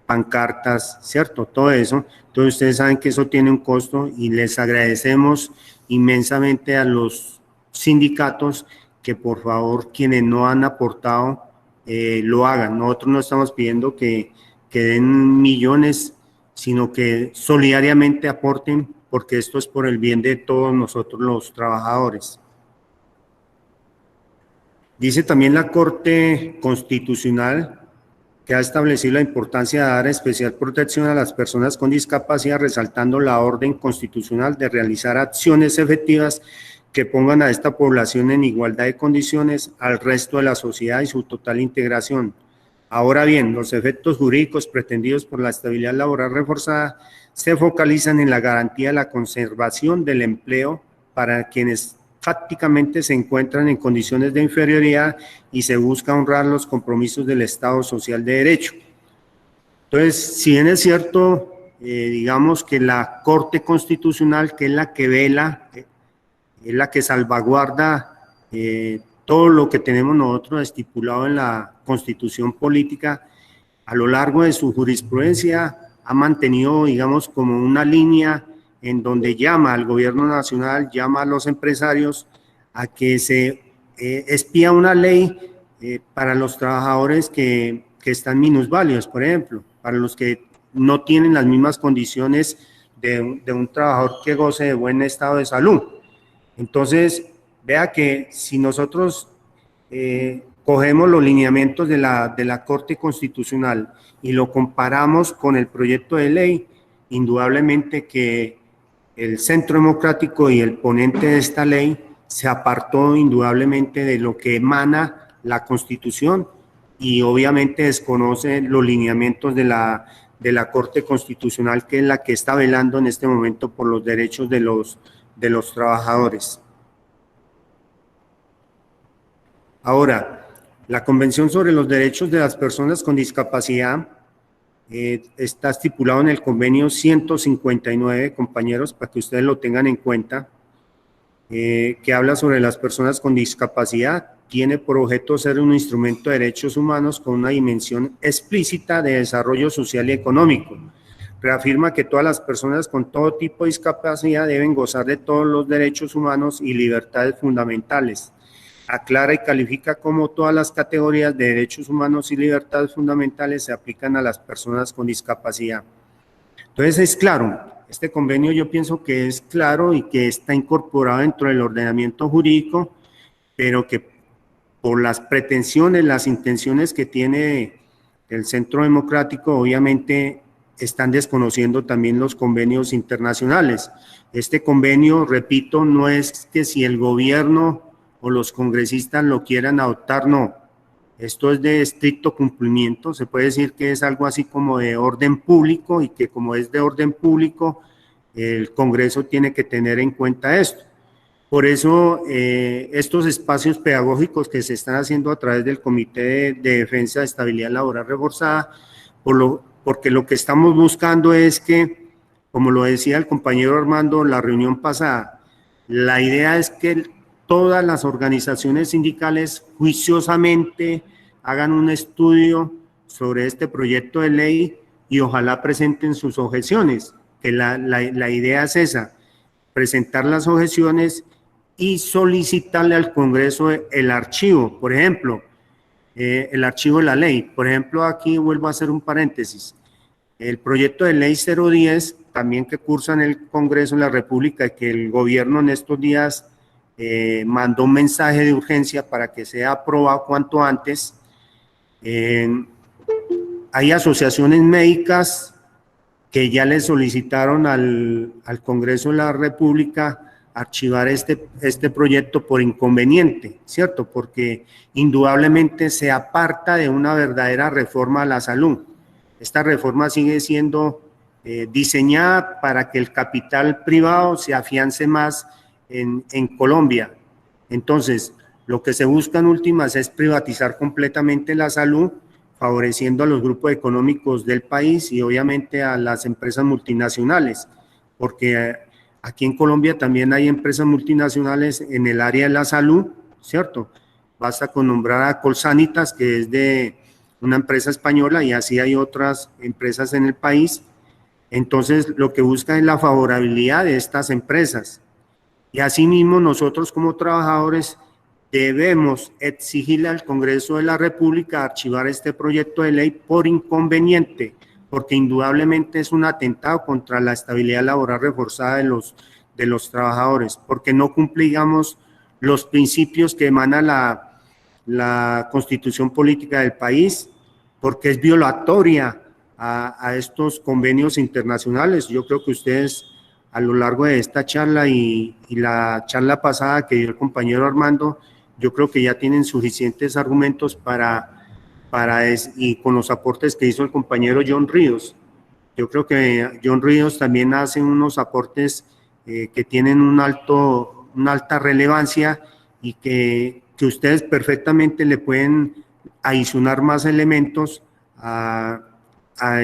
pancartas, ¿cierto? Todo eso. Entonces ustedes saben que eso tiene un costo y les agradecemos inmensamente a los sindicatos que por favor quienes no han aportado lo hagan. Nosotros no estamos pidiendo que den millones, sino que solidariamente aporten, porque esto es por el bien de todos nosotros los trabajadores. Dice también la Corte Constitucional que ha establecido la importancia de dar especial protección a las personas con discapacidad, resaltando la orden constitucional de realizar acciones efectivas que pongan a esta población en igualdad de condiciones al resto de la sociedad y su total integración. Ahora bien, los efectos jurídicos pretendidos por la estabilidad laboral reforzada se focalizan en la garantía de la conservación del empleo para quienes fácticamente se encuentran en condiciones de inferioridad y se busca honrar los compromisos del Estado social de derecho. Entonces, si bien es cierto, digamos que la Corte Constitucional, que es la que vela, es la que salvaguarda todo lo que tenemos nosotros estipulado en la Constitución política, a lo largo de su jurisprudencia ha mantenido, digamos, como una línea en donde llama al gobierno nacional, llama a los empresarios a que se expida una ley para los trabajadores que están minusválidos, por ejemplo, para los que no tienen las mismas condiciones de un trabajador que goce de buen estado de salud. Entonces, vea que si nosotros cogemos los lineamientos de la Corte Constitucional y lo comparamos con el proyecto de ley, indudablemente que el Centro Democrático y el ponente de esta ley se apartó indudablemente de lo que emana la Constitución y obviamente desconoce los lineamientos de la Corte Constitucional, que es la que está velando en este momento por los derechos de los trabajadores. Ahora, la Convención sobre los Derechos de las Personas con Discapacidad está estipulado en el convenio 159, compañeros, para que ustedes lo tengan en cuenta, que habla sobre las personas con discapacidad. Tiene por objeto ser un instrumento de derechos humanos con una dimensión explícita de desarrollo social y económico. Reafirma que todas las personas con todo tipo de discapacidad deben gozar de todos los derechos humanos y libertades fundamentales. Aclara y califica cómo todas las categorías de derechos humanos y libertades fundamentales se aplican a las personas con discapacidad. Entonces es claro, este convenio yo pienso que es claro y que está incorporado dentro del ordenamiento jurídico, pero que por las pretensiones, las intenciones que tiene el Centro Democrático, obviamente están desconociendo también los convenios internacionales. Este convenio, repito, no es que si el gobierno o los congresistas lo quieran adoptar, no. Esto es de estricto cumplimiento, se puede decir que es algo así como de orden público y que como es de orden público, el Congreso tiene que tener en cuenta esto. Por eso, estos espacios pedagógicos que se están haciendo a través del Comité de Defensa de Estabilidad Laboral Reforzada, porque lo que estamos buscando es que, como lo decía el compañero Armando en la reunión pasada, la idea es que todas las organizaciones sindicales juiciosamente hagan un estudio sobre este proyecto de ley y ojalá presenten sus objeciones, que la idea es esa, presentar las objeciones y solicitarle al Congreso el archivo, por ejemplo, el archivo de la ley. Por ejemplo, aquí vuelvo a hacer un paréntesis. El proyecto de ley 010, también que cursa en el Congreso de la República, que el gobierno en estos días mandó un mensaje de urgencia para que sea aprobado cuanto antes. Hay asociaciones médicas que ya le solicitaron al Congreso de la República archivar este proyecto por inconveniente, ¿cierto? Porque indudablemente se aparta de una verdadera reforma a la salud. Esta reforma sigue siendo diseñada para que el capital privado se afiance más en Colombia. Entonces, lo que se busca en últimas es privatizar completamente la salud, favoreciendo a los grupos económicos del país y obviamente a las empresas multinacionales, porque aquí en Colombia también hay empresas multinacionales en el área de la salud, ¿cierto? Basta con nombrar a Colsanitas, que es de una empresa española, y así hay otras empresas en el país. Entonces, lo que busca es la favorabilidad de estas empresas. Y asimismo, nosotros como trabajadores debemos exigirle al Congreso de la República archivar este proyecto de ley por inconveniente, porque indudablemente es un atentado contra la estabilidad laboral reforzada de los trabajadores, porque no cumplimos los principios que emana la Constitución Política del país, porque es violatoria a estos convenios internacionales. Yo creo que ustedes a lo largo de esta charla y la charla pasada que dio el compañero Armando, yo creo que ya tienen suficientes argumentos y con los aportes que hizo el compañero John Ríos. Yo creo que John Ríos también hace unos aportes que tienen una alta relevancia y que ustedes perfectamente le pueden adicionar más elementos a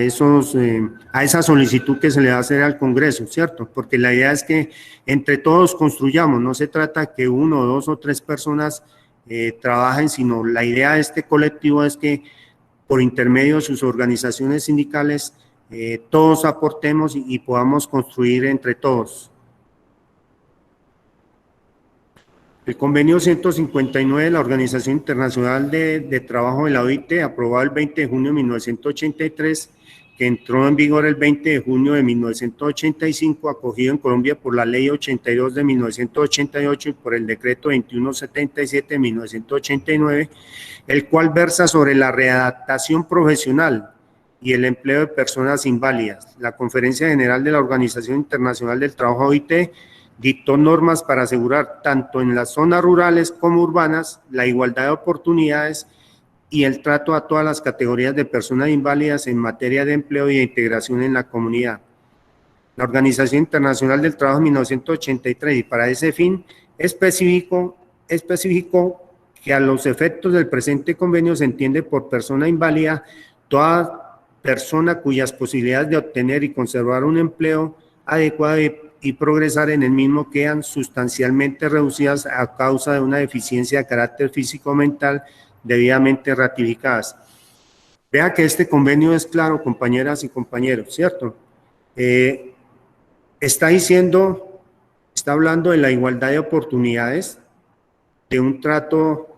esa solicitud que se le va a hacer al Congreso, ¿cierto? Porque la idea es que entre todos construyamos, no se trata que uno, dos o tres personas trabajen, sino la idea de este colectivo es que por intermedio de sus organizaciones sindicales todos aportemos y podamos construir entre todos. El convenio 159 de la Organización Internacional de Trabajo de la OIT, aprobado el 20 de junio de 1983, que entró en vigor el 20 de junio de 1985, acogido en Colombia por la Ley 82 de 1988 y por el Decreto 2177 de 1989, el cual versa sobre la readaptación profesional y el empleo de personas inválidas. La Conferencia General de la Organización Internacional del Trabajo OIT dictó normas para asegurar tanto en las zonas rurales como urbanas la igualdad de oportunidades y el trato a todas las categorías de personas inválidas en materia de empleo y de integración en la comunidad. La Organización Internacional del Trabajo en 1983, y para ese fin especificó que a los efectos del presente convenio se entiende por persona inválida toda persona cuyas posibilidades de obtener y conservar un empleo adecuado y progresar en el mismo quedan sustancialmente reducidas a causa de una deficiencia de carácter físico o mental debidamente ratificadas. Vea que este convenio es claro, compañeras y compañeros, ¿cierto? Está hablando de la igualdad de oportunidades, de un trato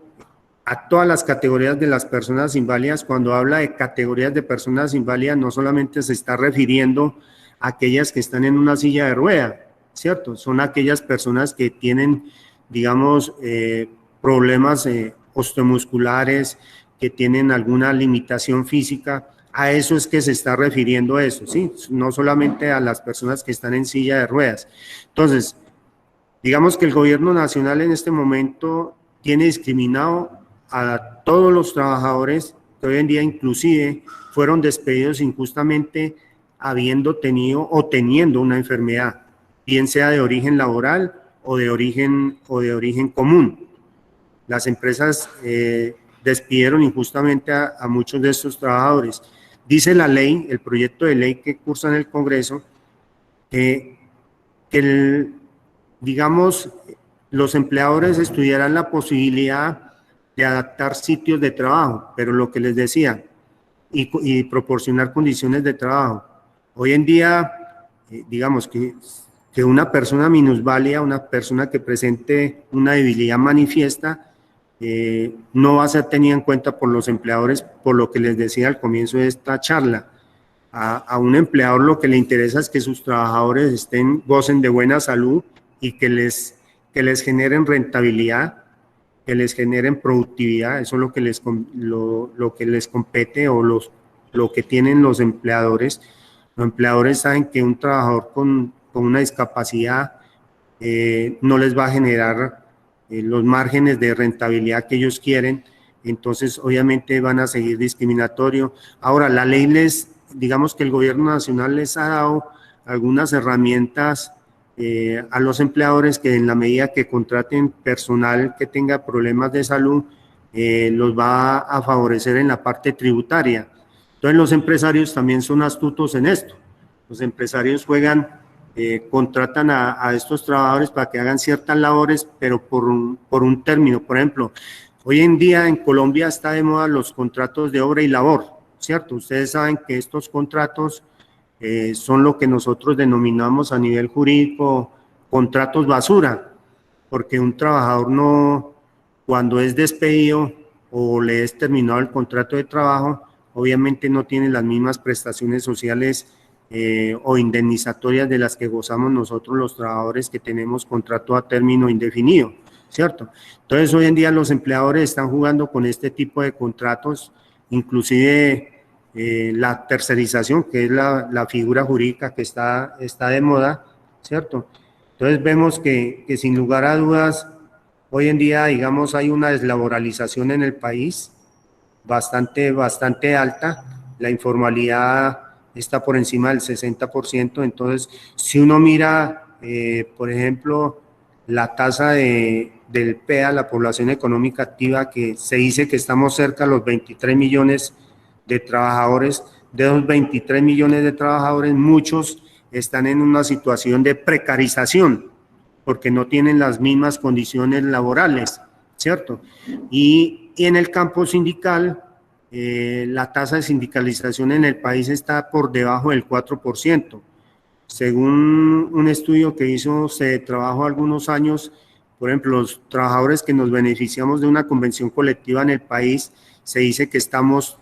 a todas las categorías de las personas inválidas. Cuando habla de categorías de personas inválidas, no solamente se está refiriendo a aquellas que están en una silla de rueda, ¿cierto? Son aquellas personas que tienen, digamos, problemas osteomusculares, que tienen alguna limitación física. A eso es que se está refiriendo eso, ¿sí? No solamente a las personas que están en silla de ruedas. Entonces, digamos que el gobierno nacional en este momento tiene discriminado a todos los trabajadores que hoy en día inclusive fueron despedidos injustamente habiendo tenido o teniendo una enfermedad, bien sea de origen laboral o de origen común. Las empresas despidieron injustamente a muchos de estos trabajadores. Dice la ley, el proyecto de ley que cursa en el Congreso, digamos, los empleadores estudiarán la posibilidad de adaptar sitios de trabajo, pero lo que les decía, y proporcionar condiciones de trabajo. Hoy en día, digamos que una persona minusválida, una persona que presente una debilidad manifiesta, no va a ser tenida en cuenta por los empleadores, por lo que les decía al comienzo de esta charla. A un empleador lo que le interesa es que sus trabajadores gocen de buena salud y que les generen rentabilidad, que les generen productividad. Eso es lo que les compete, o lo que tienen los empleadores. Los empleadores saben que un trabajador con una discapacidad no les va a generar los márgenes de rentabilidad que ellos quieren, entonces obviamente van a seguir discriminatorio. Ahora, la ley digamos que el gobierno nacional les ha dado algunas herramientas a los empleadores, que en la medida que contraten personal que tenga problemas de salud, los va a favorecer en la parte tributaria. Entonces los empresarios también son astutos en esto. Los empresarios contratan a estos trabajadores para que hagan ciertas labores, pero por un término. Por ejemplo, hoy en día en Colombia está de moda los contratos de obra y labor, ¿cierto? Ustedes saben que estos contratos son lo que nosotros denominamos a nivel jurídico contratos basura, porque un trabajador cuando es despedido o le es terminado el contrato de trabajo, obviamente no tiene las mismas prestaciones sociales o indemnizatorias de las que gozamos nosotros los trabajadores que tenemos contrato a término indefinido, ¿cierto? Entonces hoy en día los empleadores están jugando con este tipo de contratos, inclusive la tercerización, que es la figura jurídica que está de moda, ¿cierto? Entonces vemos que sin lugar a dudas, hoy en día, digamos, hay una deslaboralización en el país bastante alta. La informalidad está por encima del 60%. Entonces, si uno mira, por ejemplo, la tasa del PEA, la población económica activa, que se dice que estamos cerca de los 23 millones de trabajadores. De esos 23 millones de trabajadores, muchos están en una situación de precarización, porque no tienen las mismas condiciones laborales, ¿cierto? Y en el campo sindical, la tasa de sindicalización en el país está por debajo del 4%. Según un estudio que hizo Trabajo algunos años, por ejemplo, los trabajadores que nos beneficiamos de una convención colectiva en el país, se dice que estamos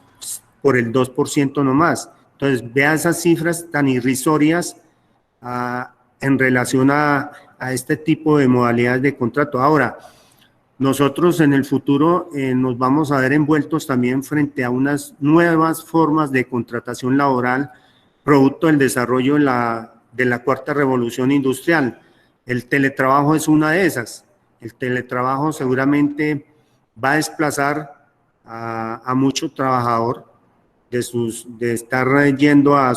por el 2% nomás. Entonces, vea esas cifras tan irrisorias en relación a este tipo de modalidades de contrato. Ahora, nosotros en el futuro nos vamos a ver envueltos también frente a unas nuevas formas de contratación laboral, producto del desarrollo de la cuarta revolución industrial. El teletrabajo es una de esas. El teletrabajo seguramente va a desplazar a mucho trabajador de estar yendo a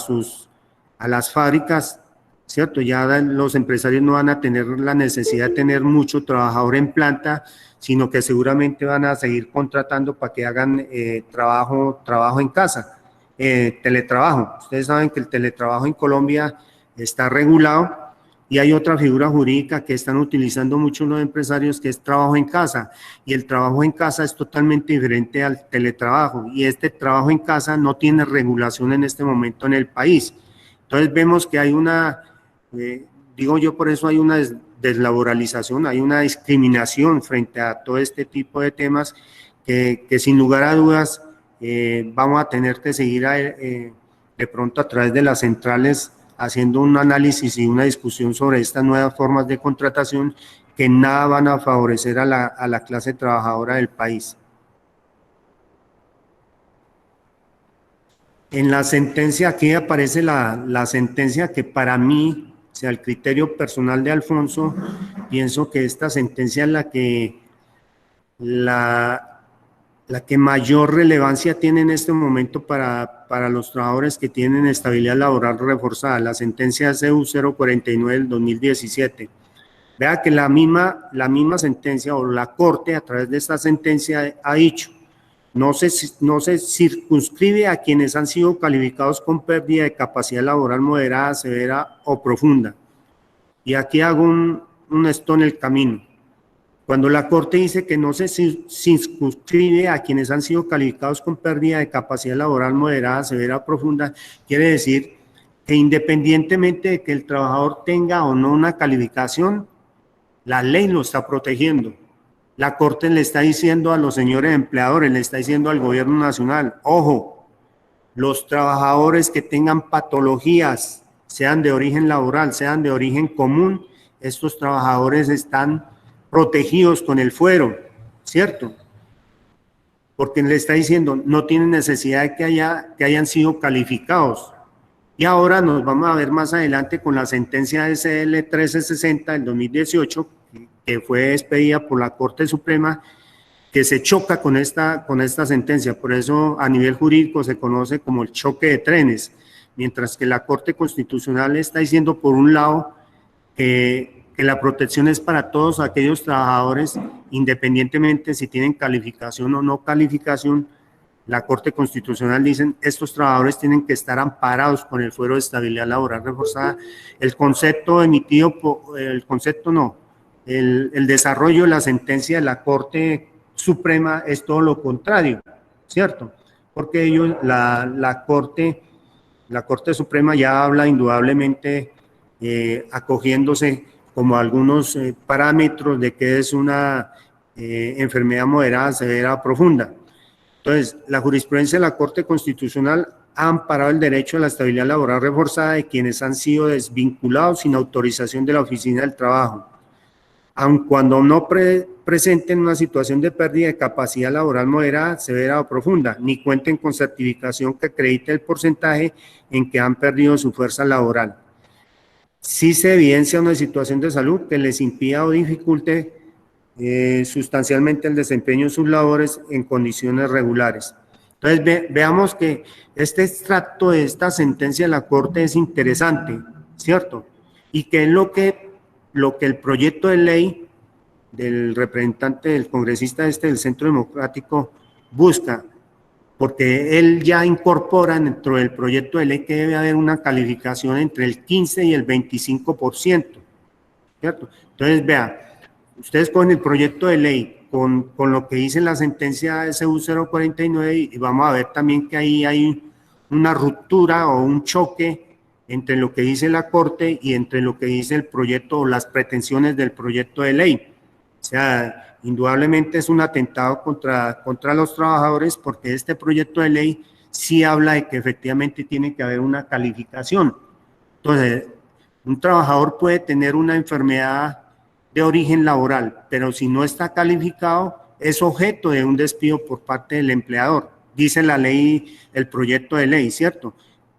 las fábricas, ¿cierto? Ya los empresarios no van a tener la necesidad de tener mucho trabajador en planta, sino que seguramente van a seguir contratando para que hagan trabajo en casa, teletrabajo. Ustedes saben que el teletrabajo en Colombia está regulado y hay otra figura jurídica que están utilizando mucho los empresarios, que es trabajo en casa, y el trabajo en casa es totalmente diferente al teletrabajo, y este trabajo en casa no tiene regulación en este momento en el país. Entonces vemos que hay digo yo, por eso hay una deslaboralización, hay una discriminación frente a todo este tipo de temas que sin lugar a dudas vamos a tener que seguir de pronto a través de las centrales haciendo un análisis y una discusión sobre estas nuevas formas de contratación que nada van a favorecer a la clase trabajadora del país. En la sentencia, aquí aparece la sentencia que para mí, o sea, el criterio personal de Alfonso, pienso que esta sentencia es la que mayor relevancia tiene en este momento para los trabajadores que tienen estabilidad laboral reforzada, la sentencia CU 049 del 2017. Vea que la misma sentencia o la Corte a través de esta sentencia ha dicho, no se circunscribe a quienes han sido calificados con pérdida de capacidad laboral moderada, severa o profunda. Y aquí hago un esto en el camino. Cuando la Corte dice que no se circunscribe a quienes han sido calificados con pérdida de capacidad laboral moderada, severa o profunda, quiere decir que independientemente de que el trabajador tenga o no una calificación, la ley lo está protegiendo. La Corte le está diciendo a los señores empleadores, le está diciendo al gobierno nacional, ojo, los trabajadores que tengan patologías, sean de origen laboral, sean de origen común, estos trabajadores están protegidos con el fuero, ¿cierto? Porque le está diciendo, no tienen necesidad de que hayan sido calificados. Y ahora nos vamos a ver más adelante con la sentencia SL 1360 del 2018, que fue expedida por la Corte Suprema, que se choca con esta sentencia. Por eso a nivel jurídico se conoce como el choque de trenes, mientras que la Corte Constitucional está diciendo por un lado que la protección es para todos aquellos trabajadores, independientemente si tienen calificación o no calificación. La Corte Constitucional dicen, estos trabajadores tienen que estar amparados con el fuero de estabilidad laboral reforzada. El concepto emitido, el desarrollo de la sentencia de la Corte Suprema es todo lo contrario, ¿cierto? Porque ellos, la Corte Suprema ya habla indudablemente acogiéndose como algunos parámetros de que es una enfermedad moderada, severa, profunda. Entonces, la jurisprudencia de la Corte Constitucional ha amparado el derecho a la estabilidad laboral reforzada de quienes han sido desvinculados sin autorización de la Oficina del Trabajo, aun cuando no presenten una situación de pérdida de capacidad laboral moderada, severa o profunda, ni cuenten con certificación que acredite el porcentaje en que han perdido su fuerza laboral. Si se evidencia una situación de salud que les impida o dificulte sustancialmente el desempeño de sus labores en condiciones regulares. Entonces, veamos que este extracto de esta sentencia de la Corte es interesante, ¿cierto? Y que es lo que el proyecto de ley del representante, del congresista del Centro Democrático busca, porque él ya incorpora dentro del proyecto de ley que debe haber una calificación entre el 15 y el 25%, ¿cierto? Entonces, vea, ustedes con el proyecto de ley, con lo que dice la sentencia SU 049, y vamos a ver también que ahí hay una ruptura o un choque entre lo que dice la Corte y entre lo que dice el proyecto o las pretensiones del proyecto de ley. O sea, indudablemente es un atentado contra los trabajadores, porque este proyecto de ley sí habla de que efectivamente tiene que haber una calificación. Entonces, un trabajador puede tener una enfermedad de origen laboral, pero si no está calificado, es objeto de un despido por parte del empleador, dice la ley, el proyecto de ley, ¿cierto?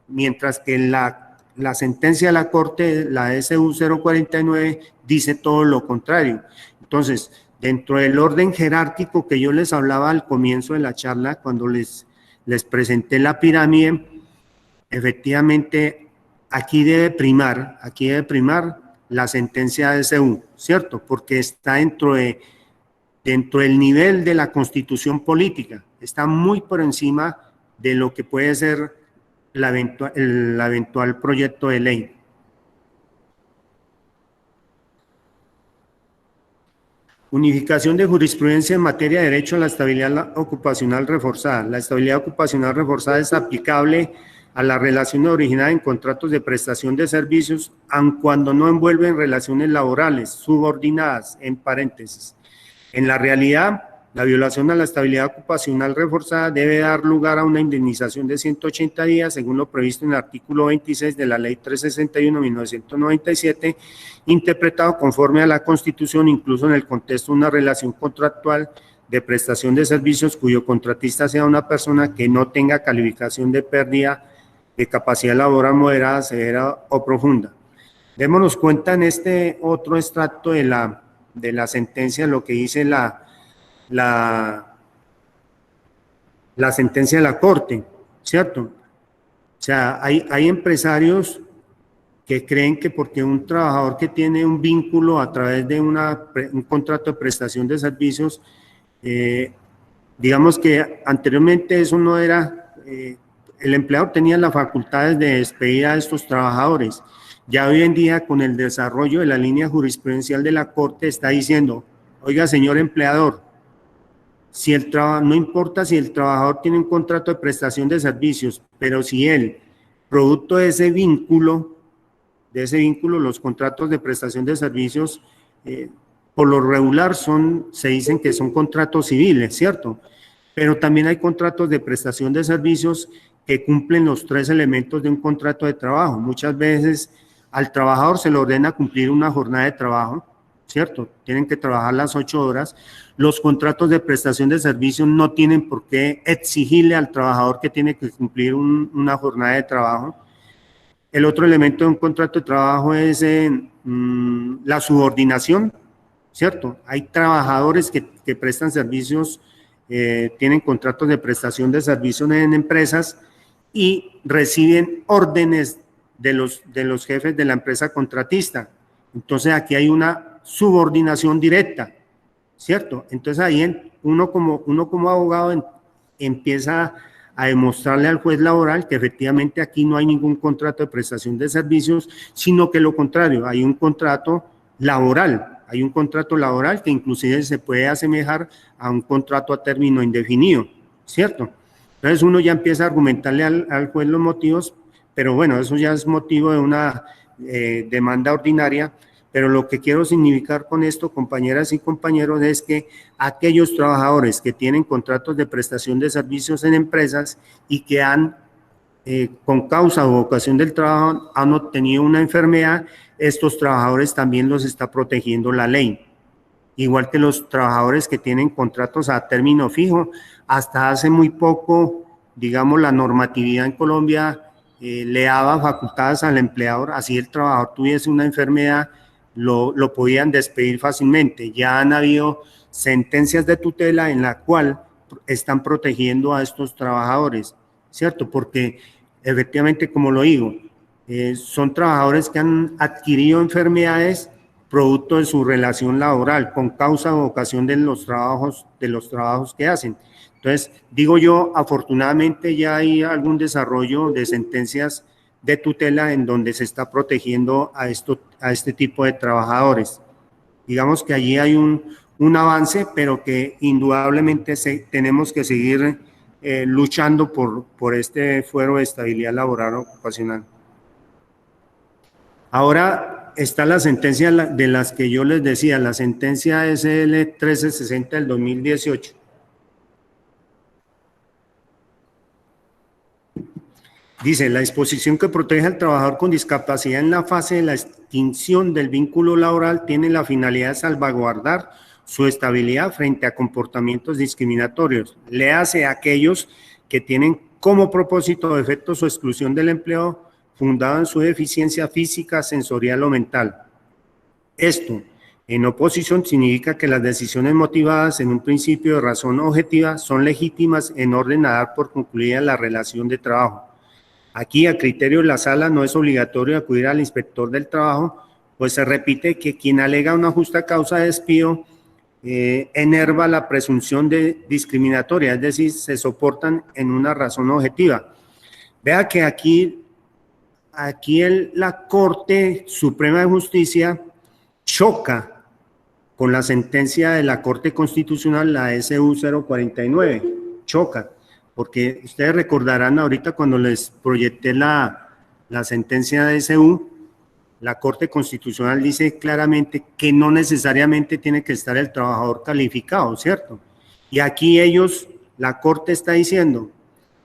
Mientras que la sentencia de la Corte, la SU 049, dice todo lo contrario. Entonces, dentro del orden jerárquico que yo les hablaba al comienzo de la charla, cuando les presenté la pirámide, efectivamente, aquí debe primar la sentencia de SU, ¿cierto? Porque está dentro del nivel de la constitución política, está muy por encima de lo que puede ser el eventual proyecto de ley. Unificación de jurisprudencia en materia de derecho a la estabilidad ocupacional reforzada. La estabilidad ocupacional reforzada es aplicable a las relaciones originadas en contratos de prestación de servicios, aun cuando no envuelven relaciones laborales subordinadas, en paréntesis. En la realidad, la violación a la estabilidad ocupacional reforzada debe dar lugar a una indemnización de 180 días, según lo previsto en el artículo 26 de la Ley 361/1997, interpretado conforme a la Constitución, incluso en el contexto de una relación contractual de prestación de servicios cuyo contratista sea una persona que no tenga calificación de pérdida de capacidad laboral moderada, severa o profunda. Démonos cuenta en este otro extracto de la sentencia, lo que dice la sentencia de la Corte, ¿cierto? O sea, hay empresarios que creen que porque un trabajador que tiene un vínculo a través de un contrato de prestación de servicios, digamos que anteriormente eso no era, el empleador tenía las facultades de despedir a estos trabajadores. Ya hoy en día, con el desarrollo de la línea jurisprudencial de la Corte, está diciendo, oiga, señor empleador, si no importa si el trabajador tiene un contrato de prestación de servicios, pero si él, producto de ese vínculo, los contratos de prestación de servicios, por lo regular se dicen que son contratos civiles, ¿cierto? Pero también hay contratos de prestación de servicios que cumplen los 3 elementos de un contrato de trabajo. Muchas veces al trabajador se le ordena cumplir una jornada de trabajo, ¿cierto? Tienen que trabajar las 8 horas. Los contratos de prestación de servicios no tienen por qué exigirle al trabajador que tiene que cumplir una jornada de trabajo. El otro elemento de un contrato de trabajo es la subordinación, ¿cierto? Hay trabajadores que prestan servicios, tienen contratos de prestación de servicios en empresas y reciben órdenes de los jefes de la empresa contratista. Entonces aquí hay una subordinación directa, ¿cierto? Entonces ahí uno como abogado empieza a demostrarle al juez laboral que efectivamente aquí no hay ningún contrato de prestación de servicios, sino que lo contrario, hay un contrato laboral. Hay un contrato laboral que inclusive se puede asemejar a un contrato a término indefinido, ¿cierto? Entonces uno ya empieza a argumentarle al juez los motivos, pero bueno, eso ya es motivo de una demanda ordinaria, pero lo que quiero significar con esto, compañeras y compañeros, es que aquellos trabajadores que tienen contratos de prestación de servicios en empresas y que con causa o ocasión del trabajo, han obtenido una enfermedad, estos trabajadores también los está protegiendo la ley. Igual que los trabajadores que tienen contratos a término fijo, hasta hace muy poco, digamos, la normatividad en Colombia le daba facultades al empleador, así el trabajador tuviese una enfermedad, lo podían despedir fácilmente. Ya han habido sentencias de tutela en la cual están protegiendo a estos trabajadores, ¿cierto? Porque efectivamente, como lo digo, son trabajadores que han adquirido enfermedades producto de su relación laboral, con causa o ocasión de los trabajos que hacen. Entonces, digo yo, afortunadamente ya hay algún desarrollo de sentencias de tutela en donde se está protegiendo a este tipo de trabajadores. Digamos que allí hay un avance, pero que indudablemente tenemos que seguir luchando por este fuero de estabilidad laboral ocupacional. Ahora está la sentencia de las que yo les decía, la sentencia SL 1360 del 2018. Dice, la disposición que protege al trabajador con discapacidad en la fase de la extinción del vínculo laboral tiene la finalidad de salvaguardar su estabilidad frente a comportamientos discriminatorios. Léase a aquellos que tienen como propósito o efecto su exclusión del empleo fundado en su deficiencia física, sensorial o mental. Esto, en oposición, significa que las decisiones motivadas en un principio de razón objetiva son legítimas en orden a dar por concluida la relación de trabajo. Aquí, a criterio de la sala, no es obligatorio acudir al inspector del trabajo, pues se repite que quien alega una justa causa de despido enerva la presunción de discriminatoria, es decir, se soportan en una razón objetiva. Vea que aquí la Corte Suprema de Justicia choca con la sentencia de la Corte Constitucional, la SU 049, choca. Porque ustedes recordarán ahorita cuando les proyecté la sentencia de SU, la Corte Constitucional dice claramente que no necesariamente tiene que estar el trabajador calificado, ¿cierto? Y aquí la Corte está diciendo,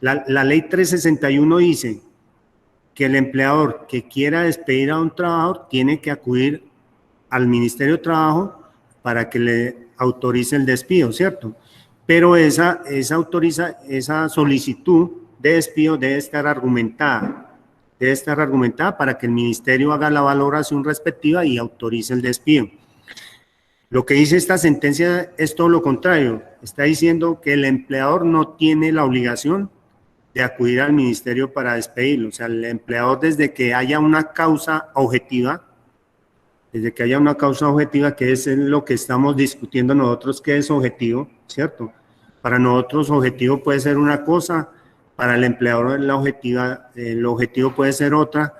la ley 361 dice que el empleador que quiera despedir a un trabajador tiene que acudir al Ministerio de Trabajo para que le autorice el despido, ¿cierto? Pero esa solicitud de despido debe estar argumentada para que el ministerio haga la valoración respectiva y autorice el despido. Lo que dice esta sentencia es todo lo contrario, está diciendo que el empleador no tiene la obligación de acudir al ministerio para despedirlo. O sea, el empleador, desde que haya una causa objetiva, que es lo que estamos discutiendo nosotros, que es objetivo, ¿cierto? Para nosotros objetivo puede ser una cosa, para el empleador el objetivo puede ser otra,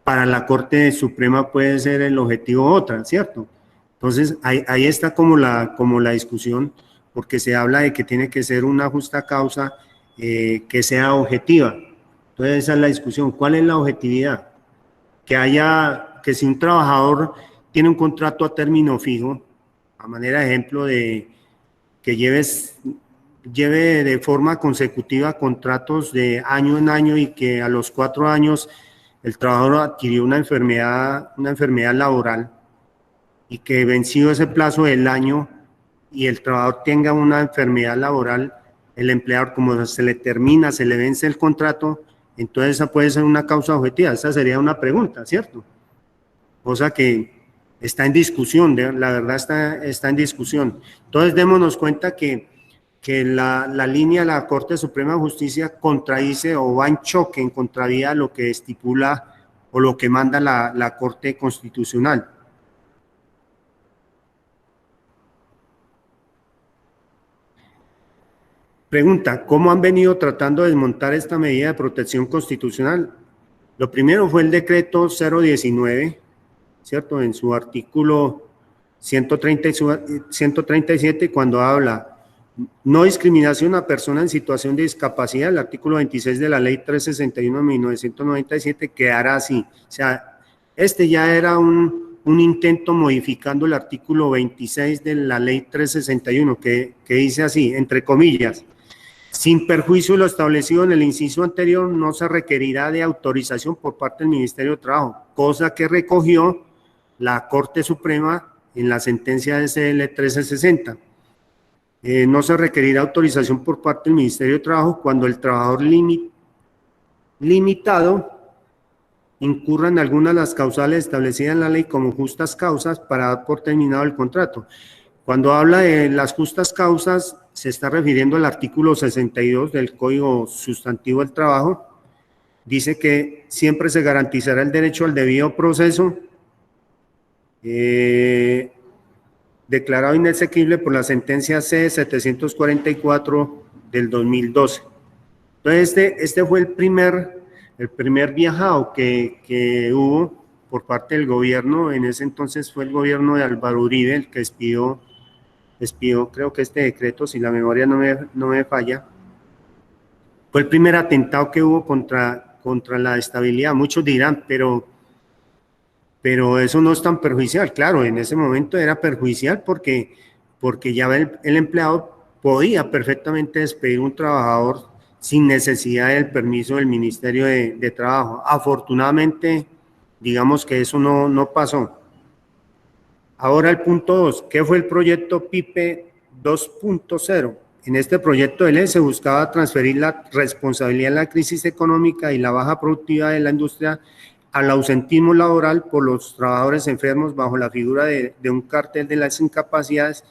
para la Corte Suprema puede ser el objetivo otra, ¿cierto? Entonces, ahí está como la discusión, porque se habla de que tiene que ser una justa causa que sea objetiva. Entonces, esa es la discusión. ¿Cuál es la objetividad? Que si un trabajador tiene un contrato a término fijo, a manera de ejemplo de que lleve de forma consecutiva contratos de año en año y que a los 4 años el trabajador adquirió una enfermedad laboral y que vencido ese plazo del año y el trabajador tenga una enfermedad laboral, el empleador, como se le vence el contrato, entonces esa puede ser una causa objetiva. Esa sería una pregunta, ¿cierto? Cosa que está en discusión, la verdad está en discusión. Entonces démonos cuenta que la línea de la Corte Suprema de Justicia contradice o va en choque, en contravía a lo que estipula o lo que manda la Corte Constitucional. Pregunta, ¿cómo han venido tratando de desmontar esta medida de protección constitucional? Lo primero fue el decreto 019, ¿cierto? En su artículo 137, cuando habla no discriminación a persona en situación de discapacidad, el artículo 26 de la ley 361 de 1997 quedará así. O sea, ya era un intento modificando el artículo 26 de la ley 361 que dice así, entre comillas, sin perjuicio de lo establecido en el inciso anterior, no se requerirá de autorización por parte del Ministerio de Trabajo, cosa que recogió la Corte Suprema en la sentencia de SL 1360. No se requerirá autorización por parte del Ministerio de Trabajo cuando el trabajador limitado incurra en alguna de las causales establecidas en la ley como justas causas para dar por terminado el contrato. Cuando habla de las justas causas, se está refiriendo al artículo 62 del Código Sustantivo del Trabajo. Dice que siempre se garantizará el derecho al debido proceso, declarado inexequible por la sentencia C-744 del 2012. Entonces, este fue el primer viajado que hubo por parte del gobierno. En ese entonces fue el gobierno de Álvaro Uribe el que expidió creo que este decreto, si la memoria no me falla. Fue el primer atentado que hubo contra la estabilidad. Muchos dirán, pero eso no es tan perjudicial. Claro, en ese momento era perjudicial porque ya el empleado podía perfectamente despedir a un trabajador sin necesidad del permiso del Ministerio de Trabajo. Afortunadamente, digamos que eso no pasó. Ahora el punto 2, ¿qué fue el proyecto PIPE 2.0? En este proyecto de ley se buscaba transferir la responsabilidad de la crisis económica y la baja productividad de la industria al ausentismo laboral por los trabajadores enfermos bajo la figura de un cartel de las incapacidades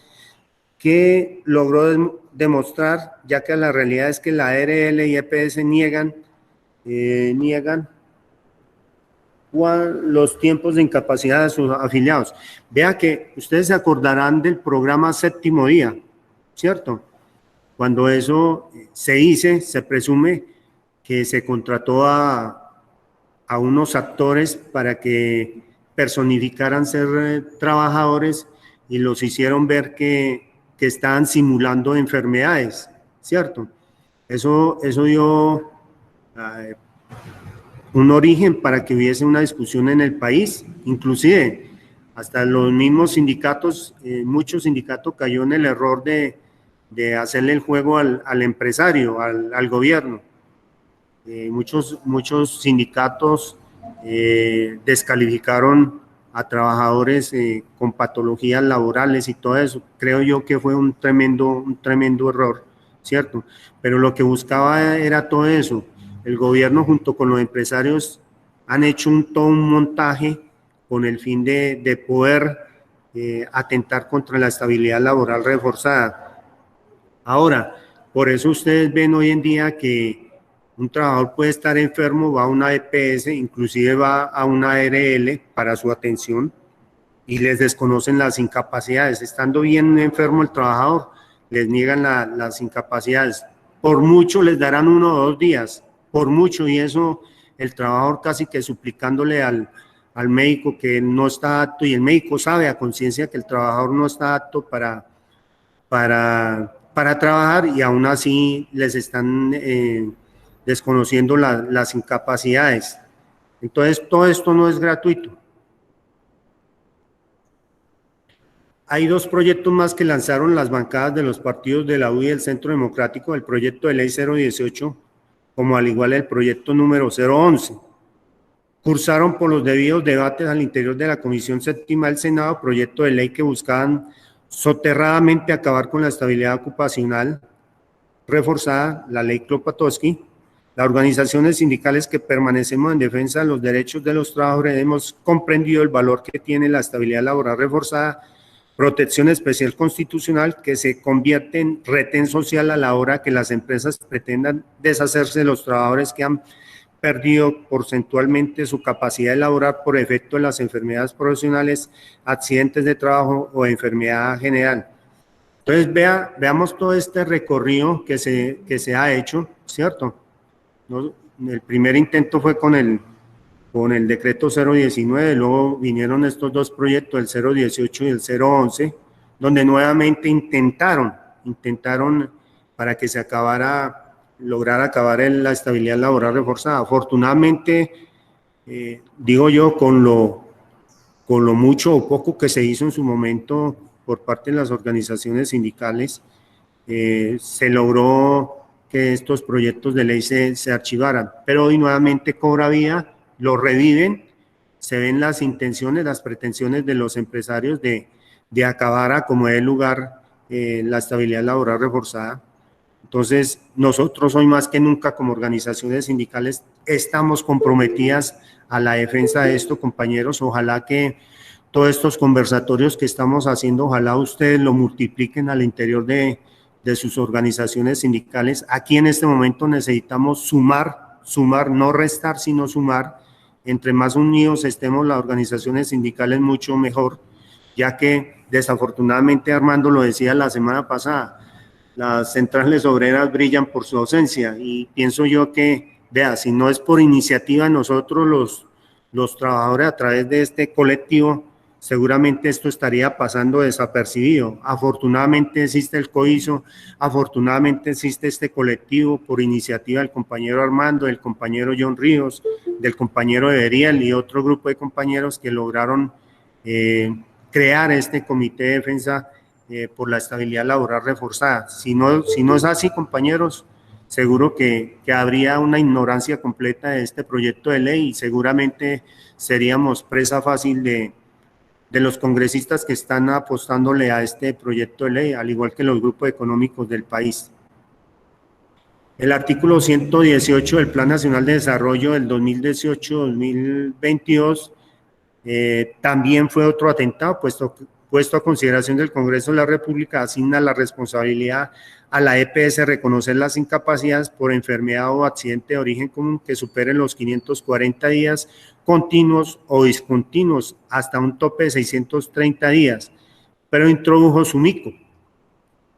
que logró demostrar, ya que la realidad es que la ARL y EPS niegan los tiempos de incapacidad de sus afiliados. Vea que ustedes se acordarán del programa Séptimo Día, ¿cierto? Cuando eso se presume que se contrató a unos actores para que personificaran ser trabajadores y los hicieron ver que estaban simulando enfermedades, ¿cierto? Eso dio un origen para que hubiese una discusión en el país, inclusive hasta los mismos sindicatos, muchos sindicatos cayó en el error de hacerle el juego al empresario, al gobierno. Muchos sindicatos descalificaron a trabajadores con patologías laborales y todo eso. Creo yo que fue un tremendo error, ¿cierto? Pero lo que buscaba era todo eso. El gobierno junto con los empresarios han hecho todo un montaje con el fin de poder atentar contra la estabilidad laboral reforzada. Ahora, por eso ustedes ven hoy en día que Un trabajador puede estar enfermo, va a una EPS, inclusive va a una ARL para su atención y les desconocen las incapacidades. Estando bien enfermo el trabajador, les niegan las incapacidades. Por mucho les darán 1 o 2 días, por mucho, y eso el trabajador casi que suplicándole al médico que no está apto, y el médico sabe a conciencia que el trabajador no está apto para trabajar, y aún así les están desconociendo las incapacidades. Entonces, todo esto no es gratuito. Hay 2 proyectos más que lanzaron las bancadas de los partidos de la U y el Centro Democrático, el proyecto de ley 018, como al igual el proyecto número 011. Cursaron por los debidos debates al interior de la Comisión Séptima del Senado, proyecto de ley que buscaban soterradamente acabar con la estabilidad ocupacional reforzada, la ley Klopatowski. Las organizaciones sindicales que permanecemos en defensa de los derechos de los trabajadores hemos comprendido el valor que tiene la estabilidad laboral reforzada, protección especial constitucional que se convierte en retén social a la hora que las empresas pretendan deshacerse de los trabajadores que han perdido porcentualmente su capacidad de laborar por efecto de las enfermedades profesionales, accidentes de trabajo o enfermedad general. Entonces, veamos todo este recorrido que se ha hecho, ¿cierto? ¿No? El primer intento fue con el decreto 019, luego vinieron estos 2 proyectos, el 018 y el 011, donde nuevamente intentaron para que se lograr acabar la estabilidad laboral reforzada. Afortunadamente, digo yo, con lo mucho o poco que se hizo en su momento por parte de las organizaciones sindicales, se logró que estos proyectos de ley se archivaran, pero hoy nuevamente cobra vida, lo reviven, se ven las intenciones, las pretensiones de los empresarios de acabar a como dé lugar la estabilidad laboral reforzada. Entonces, nosotros hoy más que nunca como organizaciones sindicales estamos comprometidas a la defensa de esto, compañeros. Ojalá que todos estos conversatorios que estamos haciendo, ojalá ustedes lo multipliquen al interior de sus organizaciones sindicales. Aquí en este momento necesitamos sumar, no restar, sino sumar. Entre más unidos estemos las organizaciones sindicales, mucho mejor, ya que desafortunadamente, Armando lo decía la semana pasada, las centrales obreras brillan por su ausencia, y pienso yo que, vea, si no es por iniciativa de nosotros los trabajadores a través de este colectivo, seguramente esto estaría pasando desapercibido. Afortunadamente existe el COISO, afortunadamente existe este colectivo por iniciativa del compañero Armando, del compañero John Ríos, del compañero Eberiel y otro grupo de compañeros que lograron crear este comité de defensa por la estabilidad laboral reforzada. Si no es así, compañeros, seguro que habría una ignorancia completa de este proyecto de ley y seguramente seríamos presa fácil de los congresistas que están apostándole a este proyecto de ley, al igual que los grupos económicos del país. El artículo 118 del Plan Nacional de Desarrollo del 2018-2022 también fue otro atentado, puesto a consideración del Congreso de la República, asigna la responsabilidad a la EPS reconocer las incapacidades por enfermedad o accidente de origen común que superen los 540 días continuos o discontinuos hasta un tope de 630 días, pero introdujo su mico.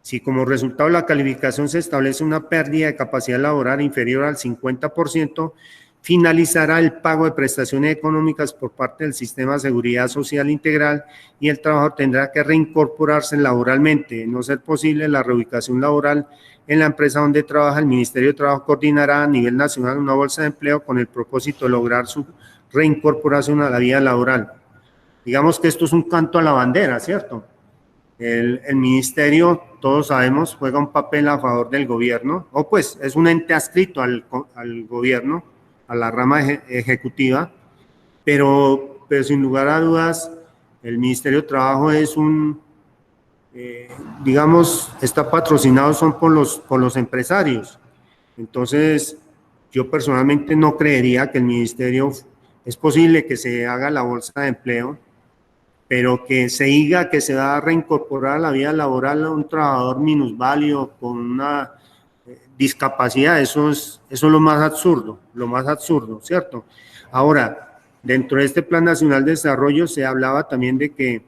Si como resultado de la calificación se establece una pérdida de capacidad laboral inferior al 50%, finalizará el pago de prestaciones económicas por parte del Sistema de Seguridad Social Integral y el trabajador tendrá que reincorporarse laboralmente. De no ser posible la reubicación laboral en la empresa donde trabaja, el Ministerio de Trabajo coordinará a nivel nacional una bolsa de empleo con el propósito de lograr su reincorporación a la vida laboral. Digamos que esto es un canto a la bandera, ¿cierto? El ministerio, todos sabemos, juega un papel a favor del gobierno, o pues es un ente adscrito al gobierno, a la rama ejecutiva, pero sin lugar a dudas, el Ministerio de Trabajo es digamos, está patrocinado son por los empresarios. Entonces, yo personalmente no creería que el ministerio, es posible que se haga la bolsa de empleo, pero que se diga que se va a reincorporar a la vida laboral a un trabajador minusválido con una discapacidad, eso es lo más absurdo, ¿cierto? Ahora, dentro de este Plan Nacional de Desarrollo se hablaba también de que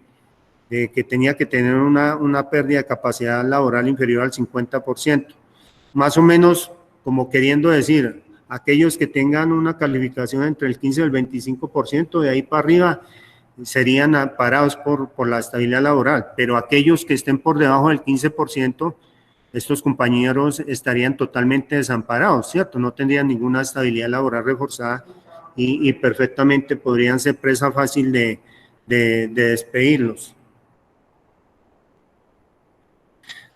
tenía que tener una pérdida de capacidad laboral inferior al 50%, más o menos como queriendo decir, aquellos que tengan una calificación entre el 15 y el 25%, de ahí para arriba, serían amparados por la estabilidad laboral, pero aquellos que estén por debajo del 15%, estos compañeros estarían totalmente desamparados, ¿cierto? No tendrían ninguna estabilidad laboral reforzada y perfectamente podrían ser presa fácil de despedirlos.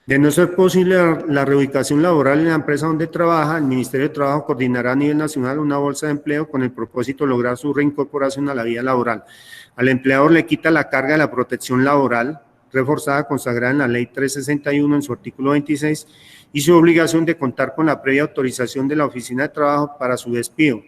De no ser posible la reubicación laboral en la empresa donde trabaja, el Ministerio de Trabajo coordinará a nivel nacional una bolsa de empleo con el propósito de lograr su reincorporación a la vida laboral. Al empleador le quita la carga de la protección laboral reforzada consagrada en la Ley 361 en su artículo 26 y su obligación de contar con la previa autorización de la Oficina de Trabajo para su despido.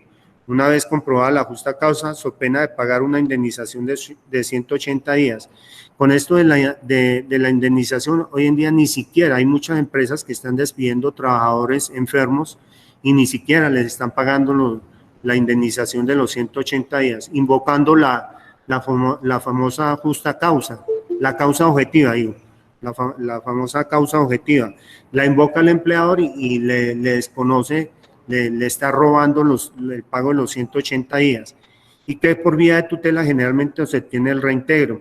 Una vez comprobada la justa causa, so pena de pagar una indemnización de 180 días. Con esto de la indemnización, hoy en día ni siquiera hay muchas empresas que están despidiendo trabajadores enfermos y ni siquiera les están pagando la indemnización de los 180 días, invocando la famosa justa causa, la causa objetiva, digo, la famosa causa objetiva. La invoca el empleador y le desconoce, le está robando el pago de los 180 días. Y que por vía de tutela generalmente se tiene el reintegro.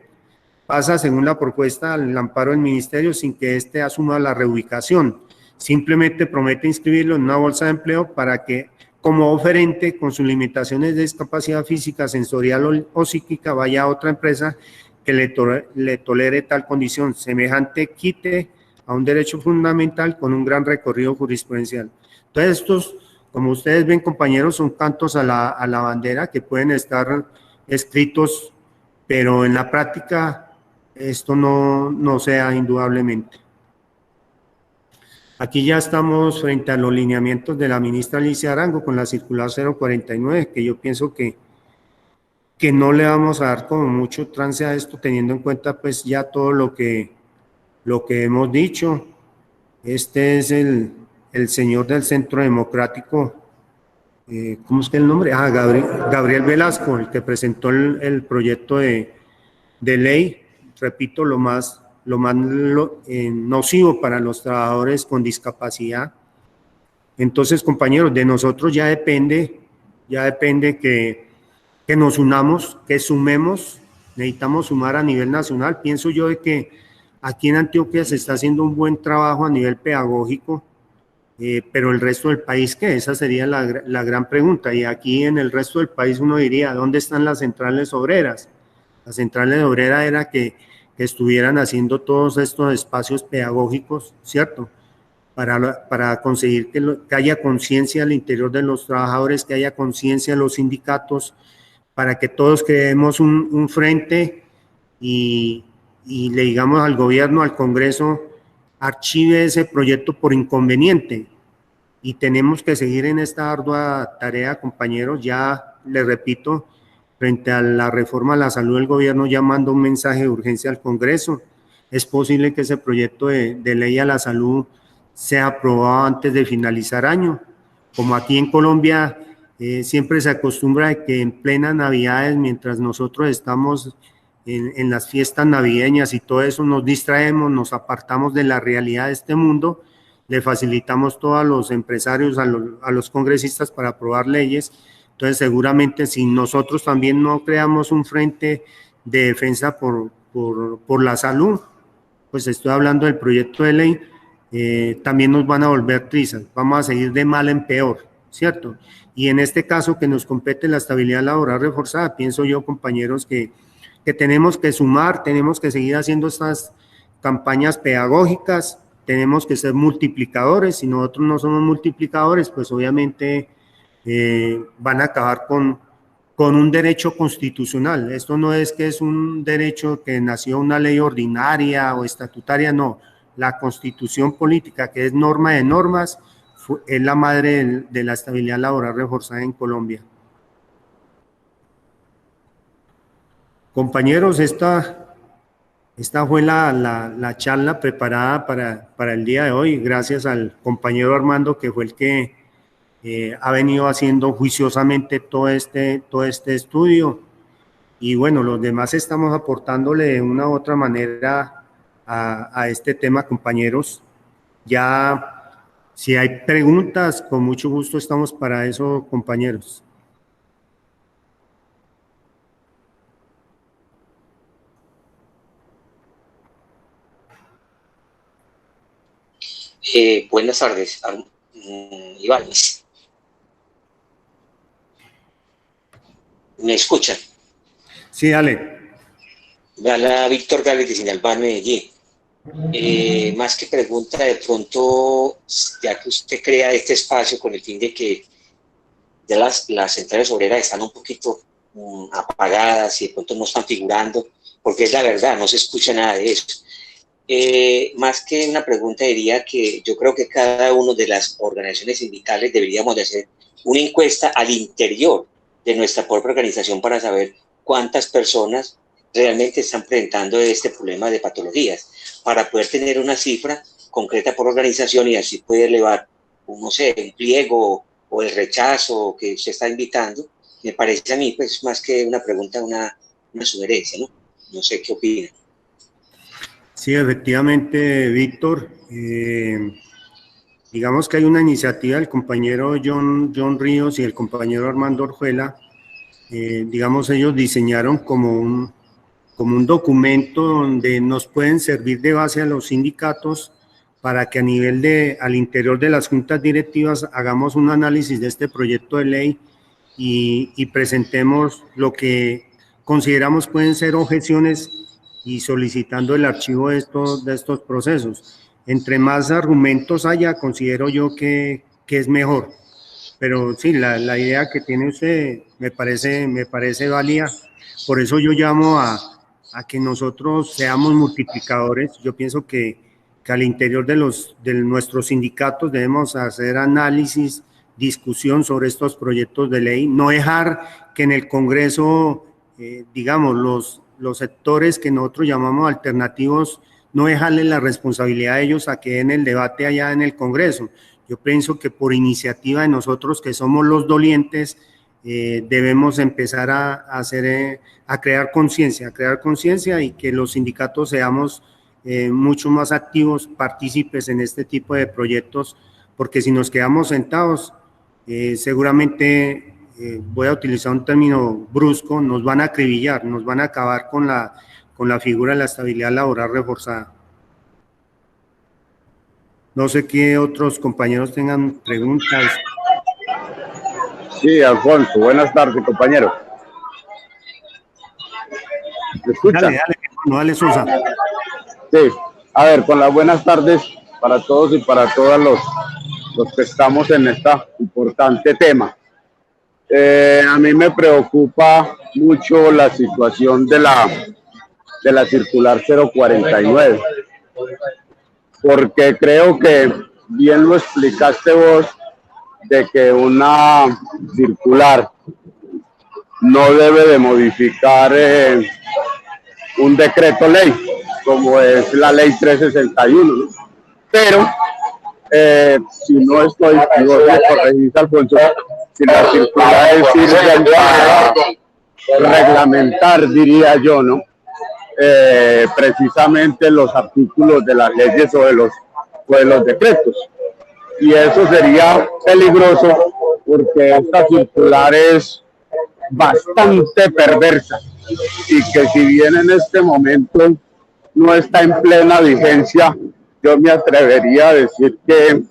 Pasa, según la propuesta, al amparo del ministerio sin que éste asuma la reubicación. Simplemente promete inscribirlo en una bolsa de empleo para que, como oferente, con sus limitaciones de discapacidad física, sensorial o psíquica, vaya a otra empresa que le tolere tal condición. Semejante quite a un derecho fundamental con un gran recorrido jurisprudencial. Entonces, estos, como ustedes ven, compañeros, son cantos a la bandera que pueden estar escritos, pero en la práctica esto no se da indudablemente. Aquí ya estamos frente a los lineamientos de la ministra Alicia Arango con la circular 049, que yo pienso que no le vamos a dar como mucho trance a esto, teniendo en cuenta pues ya todo lo que hemos dicho. Este es el señor del Centro Democrático, ¿cómo es que el nombre? Gabriel Velasco, el que presentó el proyecto de ley, repito, lo más nocivo para los trabajadores con discapacidad. Entonces, compañeros, de nosotros ya depende que nos unamos, que sumemos. Necesitamos sumar a nivel nacional. Pienso yo de que aquí en Antioquia se está haciendo un buen trabajo a nivel pedagógico, pero el resto del país, ¿qué? Esa sería la gran pregunta. Y aquí en el resto del país uno diría, ¿dónde están las centrales obreras? Las centrales obreras era que estuvieran haciendo todos estos espacios pedagógicos, ¿cierto? Para conseguir que haya conciencia al interior de los trabajadores, que haya conciencia en los sindicatos, para que todos creemos un frente y le digamos al gobierno, al Congreso, archive ese proyecto por inconveniente. Y tenemos que seguir en esta ardua tarea, compañeros. Ya les repito, frente a la reforma a la salud, el gobierno ya manda un mensaje de urgencia al Congreso. Es posible que ese proyecto de ley a la salud sea aprobado antes de finalizar año. Como aquí en Colombia siempre se acostumbra a que en plena Navidades, mientras nosotros estamos en las fiestas navideñas y todo eso, nos distraemos, nos apartamos de la realidad de este mundo, le facilitamos todo a los empresarios, a los congresistas para aprobar leyes. Entonces, seguramente si nosotros también no creamos un frente de defensa por la salud, pues estoy hablando del proyecto de ley, también nos van a volver trizas, vamos a seguir de mal en peor, ¿cierto? Y en este caso que nos compete la estabilidad laboral reforzada, pienso yo, compañeros, que tenemos que sumar, tenemos que seguir haciendo estas campañas pedagógicas, tenemos que ser multiplicadores. Si nosotros no somos multiplicadores, pues obviamente van a acabar con un derecho constitucional. Esto no es que es un derecho que nació una ley ordinaria o estatutaria, no. La Constitución política, que es norma de normas, es la madre de la estabilidad laboral reforzada en Colombia. Compañeros, Esta fue la charla preparada para el día de hoy, gracias al compañero Armando, que fue el que ha venido haciendo juiciosamente todo este estudio. Y bueno, los demás estamos aportándole de una u otra manera a este tema, compañeros. Ya, si hay preguntas, con mucho gusto estamos para eso, compañeros. Buenas tardes, Iván. ¿Me escuchan? Sí, dale. Me habla Víctor Gálvez de Sinalbán, Medellín. Más que pregunta, de pronto, ya que usted crea este espacio con el fin de que ya las centrales obreras están un poquito apagadas y de pronto no están figurando, porque es la verdad, no se escucha nada de eso. Más que una pregunta, diría que yo creo que cada una de las organizaciones sindicales deberíamos de hacer una encuesta al interior de nuestra propia organización para saber cuántas personas realmente están presentando este problema de patologías, para poder tener una cifra concreta por organización y así poder elevar, no sé, un pliego o el rechazo que se está invitando. Me parece a mí, pues, más que una pregunta, una sugerencia, ¿no? No sé qué opinan. Sí, efectivamente, Víctor. Digamos que hay una iniciativa del compañero John Ríos y el compañero Armando Orjuela. Digamos, ellos diseñaron como un documento donde nos pueden servir de base a los sindicatos para que al interior de las juntas directivas hagamos un análisis de este proyecto de ley y presentemos lo que consideramos pueden ser objeciones y solicitando el archivo de estos procesos. Entre más argumentos haya, considero yo que es mejor. Pero sí, la idea que tiene usted me parece válida. Por eso yo llamo a que nosotros seamos multiplicadores. Yo pienso que al interior de nuestros sindicatos debemos hacer análisis, discusión sobre estos proyectos de ley, no dejar que en el Congreso, digamos, los sectores que nosotros llamamos alternativos, no dejarle la responsabilidad a ellos a que den el debate allá en el Congreso. Yo pienso que por iniciativa de nosotros, que somos los dolientes, debemos empezar a crear conciencia y que los sindicatos seamos mucho más activos, partícipes en este tipo de proyectos, porque si nos quedamos sentados, seguramente, voy a utilizar un término brusco, nos van a acribillar, nos van a acabar con la figura de la estabilidad laboral reforzada. No sé qué otros compañeros tengan preguntas. Sí, Alfonso, buenas tardes, compañero. ¿Me escuchan? Dale, Sosa. Sí, a ver, con las buenas tardes para todos y para todos los que estamos en este importante tema. A mí me preocupa mucho la situación de la circular 049, porque creo que bien lo explicaste vos, de que una circular no debe de modificar un decreto ley, como es la ley 361, pero si no estoy, no me corregís, Alfonso, si las circulares sirven para reglamentar, diría yo, ¿no? Precisamente los artículos de las leyes o de los decretos. Y eso sería peligroso porque esta circular es bastante perversa y que si bien en este momento no está en plena vigencia, yo me atrevería a decir que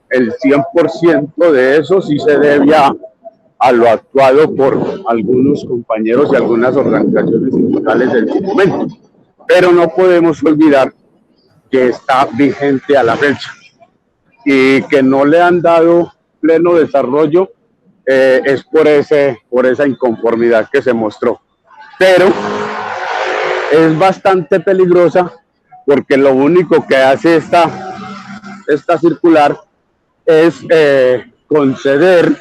el 100% de eso sí se debe a lo actuado por algunos compañeros y algunas organizaciones sindicales del momento. Pero no podemos olvidar que está vigente a la fecha y que no le han dado pleno desarrollo, es por esa inconformidad que se mostró. Pero es bastante peligrosa porque lo único que hace esta circular es conceder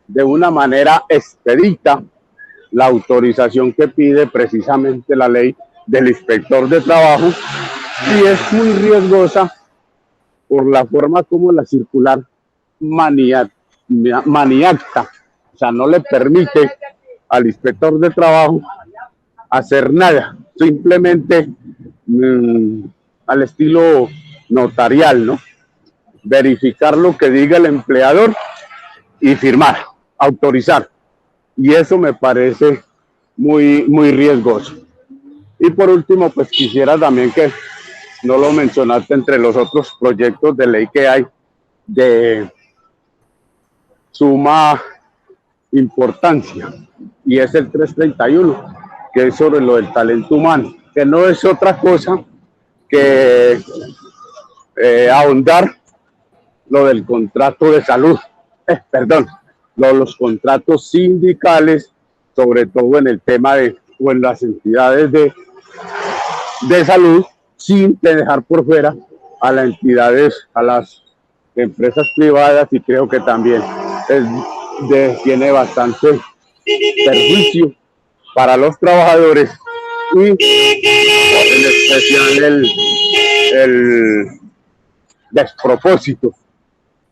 de una manera expedita la autorización que pide precisamente la ley del inspector de trabajo, y es muy riesgosa por la forma como la circular maniata, o sea, no le permite al inspector de trabajo hacer nada, simplemente al estilo notarial, ¿no? Verificar lo que diga el empleador y firmar, autorizar. Y eso me parece muy riesgoso. Y por último, pues quisiera también que no lo mencionaste entre los otros proyectos de ley que hay de suma importancia, y es el 331, que es sobre lo del talento humano, que no es otra cosa que ahondar lo del contrato de salud, los contratos sindicales, sobre todo en el tema de, o en las entidades de salud, sin dejar por fuera a las entidades, a las empresas privadas, y creo que también tiene bastante perjuicio para los trabajadores, y en especial el despropósito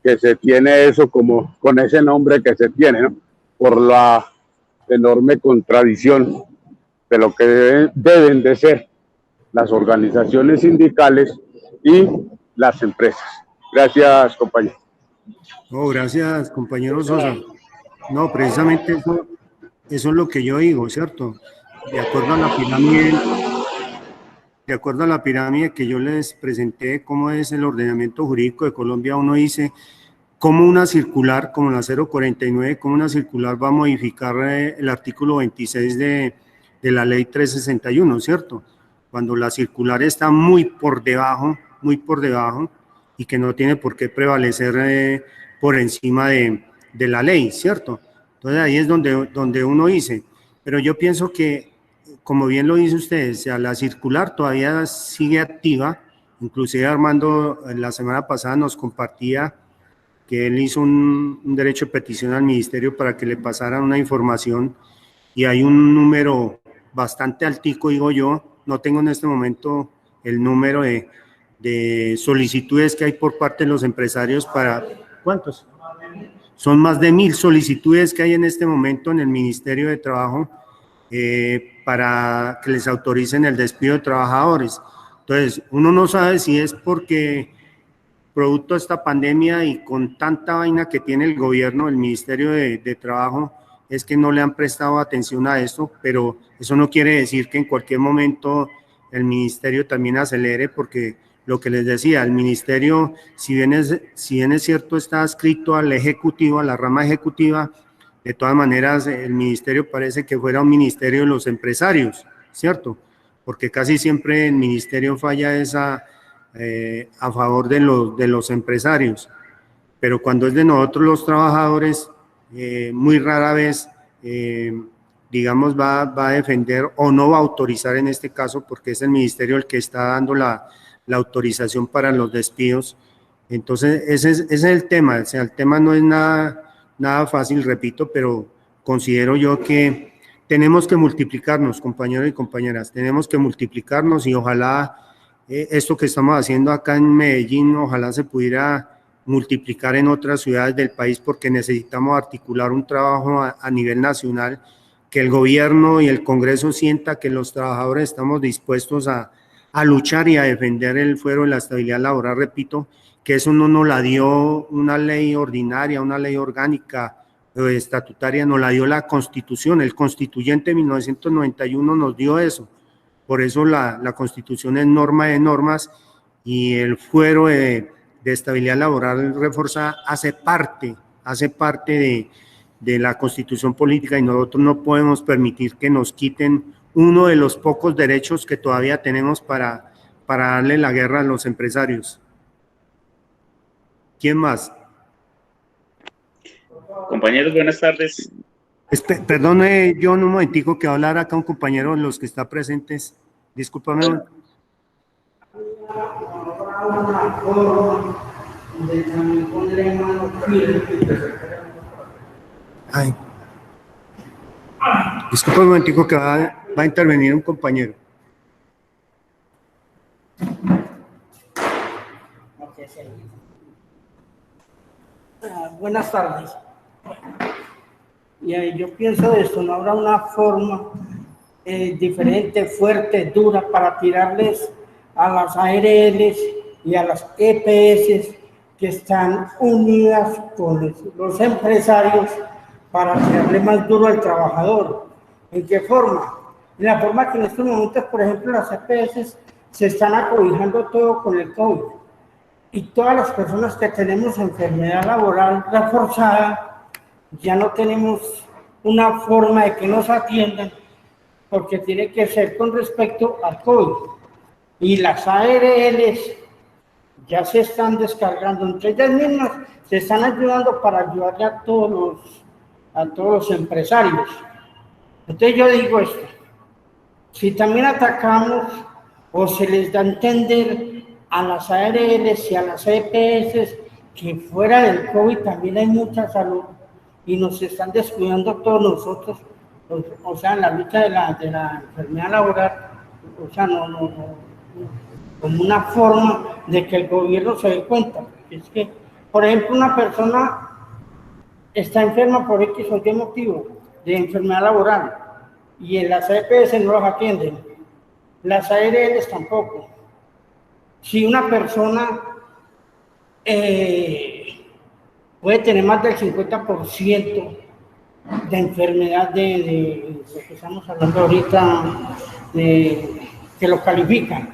que se tiene eso, como con ese nombre que se tiene, ¿no? Por la enorme contradicción de lo que deben de ser las organizaciones sindicales y las empresas. Gracias, compañero. No, gracias, compañero Sosa. No, precisamente eso es lo que yo digo, ¿cierto? De acuerdo a la pirámide que yo les presenté, cómo es el ordenamiento jurídico de Colombia, uno dice cómo una circular, como la 049, cómo una circular va a modificar el artículo 26 de la ley 361, ¿cierto? Cuando la circular está muy por debajo, y que no tiene por qué prevalecer por encima de la ley, ¿cierto? Entonces ahí es donde uno dice, pero yo pienso que, como bien lo dice usted, o sea, la circular todavía sigue activa. Inclusive Armando la semana pasada nos compartía que él hizo un derecho de petición al ministerio para que le pasaran una información, y hay un número bastante altico, digo yo, no tengo en este momento el número de solicitudes que hay por parte de los empresarios para, ¿cuántos? Son más de 1000 solicitudes que hay en este momento en el Ministerio de Trabajo para que les autoricen el despido de trabajadores. Entonces, uno no sabe si es porque producto de esta pandemia y con tanta vaina que tiene el gobierno, el Ministerio de Trabajo, es que no le han prestado atención a esto, pero eso no quiere decir que en cualquier momento el ministerio también acelere, porque lo que les decía, el ministerio, si bien es cierto, está adscrito al ejecutivo, a la rama ejecutiva, de todas maneras el ministerio parece que fuera un ministerio de los empresarios, ¿cierto? Porque casi siempre el ministerio falla a favor de los empresarios, pero cuando es de nosotros los trabajadores, muy rara vez, digamos, va a defender o no va a autorizar en este caso, porque es el ministerio el que está dando la autorización para los despidos. Entonces, ese es el tema. O sea, el tema no es nada fácil, repito, pero considero yo que tenemos que multiplicarnos, compañeros y compañeras, tenemos que multiplicarnos, y ojalá esto que estamos haciendo acá en Medellín, ojalá se pudiera multiplicar en otras ciudades del país, porque necesitamos articular un trabajo a nivel nacional, que el gobierno y el Congreso sienta que los trabajadores estamos dispuestos a luchar y a defender el fuero de la estabilidad laboral. Repito, que eso no nos la dio una ley ordinaria, una ley orgánica estatutaria, nos la dio la Constitución. El constituyente de 1991 nos dio eso. Por eso la Constitución es norma de normas, y el fuero de estabilidad laboral reforzada hace parte de la Constitución política, y nosotros no podemos permitir que nos quiten uno de los pocos derechos que todavía tenemos para darle la guerra a los empresarios. ¿Quién más? Compañeros, buenas tardes. Perdone, John, un momentico, que va a hablar acá un compañero de los que está presentes. Discúlpame. Ay. Disculpa un momentico, que va a intervenir un compañero. Buenas tardes. Y yo pienso de esto, no habrá una forma diferente, fuerte, dura para tirarles a las ARLs y a las EPS que están unidas con los empresarios para tirarle más duro al trabajador. ¿En qué forma? En la forma que en estos momentos, por ejemplo, las EPS se están acobijando todo con el COVID. Y todas las personas que tenemos enfermedad laboral reforzada, ya no tenemos una forma de que nos atiendan, porque tiene que ser con respecto al COVID. Y las ARLs ya se están descargando, entre ellas mismas se están ayudando para ayudarle a todos los empresarios. Entonces yo digo esto, si también atacamos o se les da a entender a las ARLs y a las EPS que fuera del COVID también hay mucha salud y nos están descuidando todos nosotros, o sea, en la lucha de la enfermedad laboral, o sea, no, como una forma de que el gobierno se dé cuenta. Es que, por ejemplo, una persona está enferma por X o Y motivo de enfermedad laboral y en las EPS no los atienden, las ARLs tampoco. Si una persona puede tener más del 50% de enfermedad de lo que estamos hablando ahorita, que lo califican,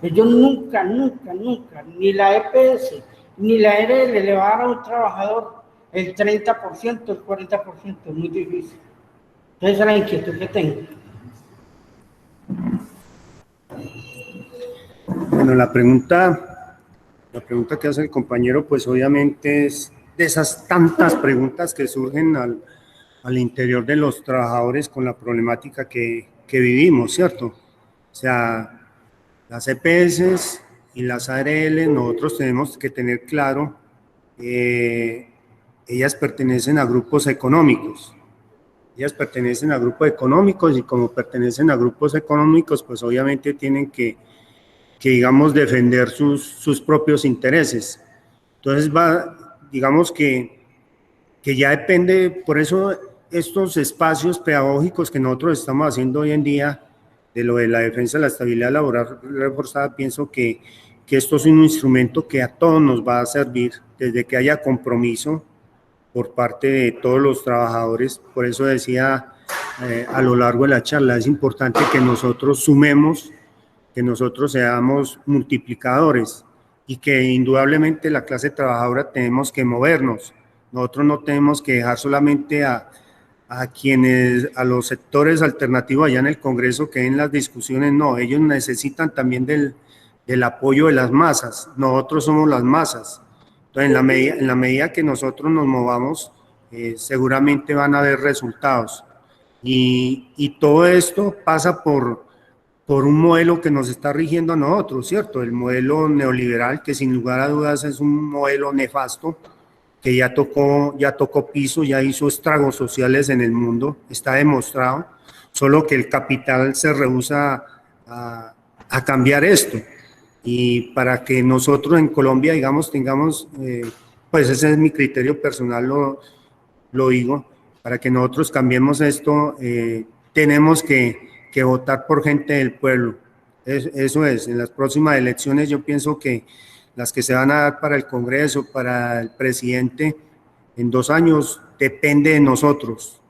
ellos nunca, ni la EPS, ni la ARL le va a dar a un trabajador el 30%, el 40%, es muy difícil. Esa es la inquietud que tengo. Bueno, la pregunta que hace el compañero, pues obviamente es de esas tantas preguntas que surgen al interior de los trabajadores con la problemática que vivimos, ¿cierto? O sea, las EPS y las ARL, nosotros tenemos que tener claro, ellas pertenecen a grupos económicos. Ellas pertenecen a grupos económicos y como pertenecen a grupos económicos, pues obviamente tienen que digamos, defender sus propios intereses. Entonces, digamos que ya depende, por eso estos espacios pedagógicos que nosotros estamos haciendo hoy en día, de lo de la defensa de la estabilidad laboral reforzada, pienso que esto es un instrumento que a todos nos va a servir, desde que haya compromiso por parte de todos los trabajadores. Por eso decía a lo largo de la charla, es importante que nosotros sumemos, que nosotros seamos multiplicadores y que indudablemente la clase trabajadora tenemos que movernos. Nosotros no tenemos que dejar solamente a los sectores alternativos allá en el Congreso que den las discusiones, no, ellos necesitan también del apoyo de las masas, nosotros somos las masas. Entonces, en la medida que nosotros nos movamos, seguramente van a haber resultados. Y todo esto pasa por un modelo que nos está rigiendo a nosotros, ¿cierto? El modelo neoliberal, que sin lugar a dudas es un modelo nefasto, que ya tocó piso, ya hizo estragos sociales en el mundo, está demostrado, solo que el capital se rehúsa a cambiar esto. Y para que nosotros en Colombia, digamos, tengamos, pues ese es mi criterio personal, lo digo, para que nosotros cambiemos esto, tenemos que votar por gente del pueblo. Eso es, en las próximas elecciones yo pienso que las que se van a dar para el Congreso, para el presidente, en 2 años, depende de nosotros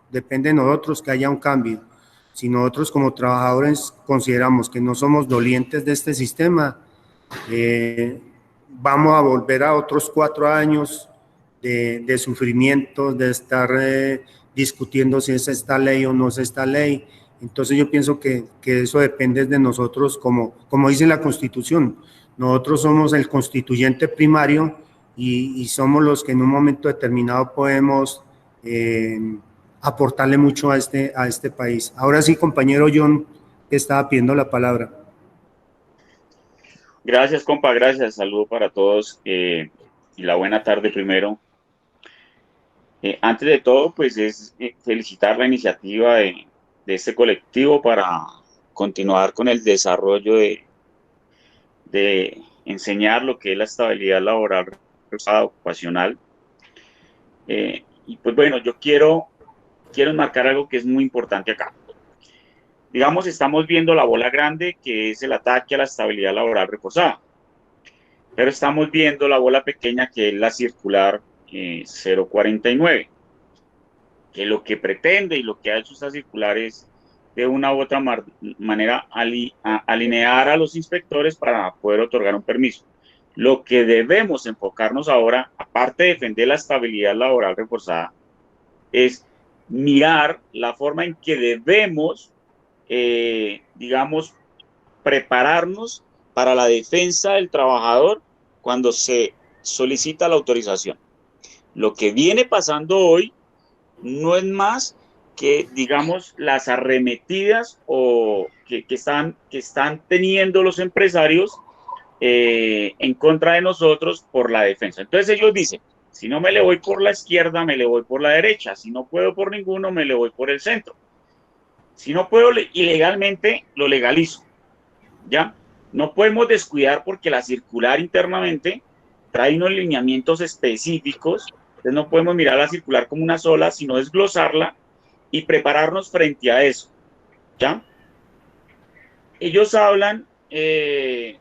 que haya un cambio. Si nosotros como trabajadores consideramos que no somos dolientes de este sistema, vamos a volver a otros 4 años de sufrimiento, de estar discutiendo si es esta ley o no es esta ley. Entonces yo pienso que eso depende de nosotros, como dice la Constitución. Nosotros somos el constituyente primario y somos los que en un momento determinado podemos aportarle mucho a este país. Ahora sí, compañero John, que estaba pidiendo la palabra. Gracias, compa, gracias. Saludo para todos y la buena tarde primero. Antes de todo, pues es felicitar la iniciativa de este colectivo para continuar con el desarrollo de enseñar lo que es la estabilidad laboral ocupacional. Y pues bueno, yo quiero enmarcar algo que es muy importante acá. Digamos, estamos viendo la bola grande, que es el ataque a la estabilidad laboral reforzada, pero estamos viendo la bola pequeña, que es la circular 049, que lo que pretende y lo que ha hecho esta circular es de una u otra manera alinear a los inspectores para poder otorgar un permiso. Lo que debemos enfocarnos ahora, aparte de defender la estabilidad laboral reforzada, es mirar la forma en que debemos, digamos, prepararnos para la defensa del trabajador cuando se solicita la autorización. Lo que viene pasando hoy no es más que, digamos, las arremetidas o que están teniendo los empresarios en contra de nosotros por la defensa. Entonces ellos dicen, si no me le voy por la izquierda, me le voy por la derecha. Si no puedo por ninguno, me le voy por el centro. Si no puedo ilegalmente, lo legalizo. ¿Ya? No podemos descuidar porque la circular internamente trae unos lineamientos específicos. Entonces no podemos mirar la circular como una sola, sino desglosarla y prepararnos frente a eso. ¿Ya? Ellos hablan de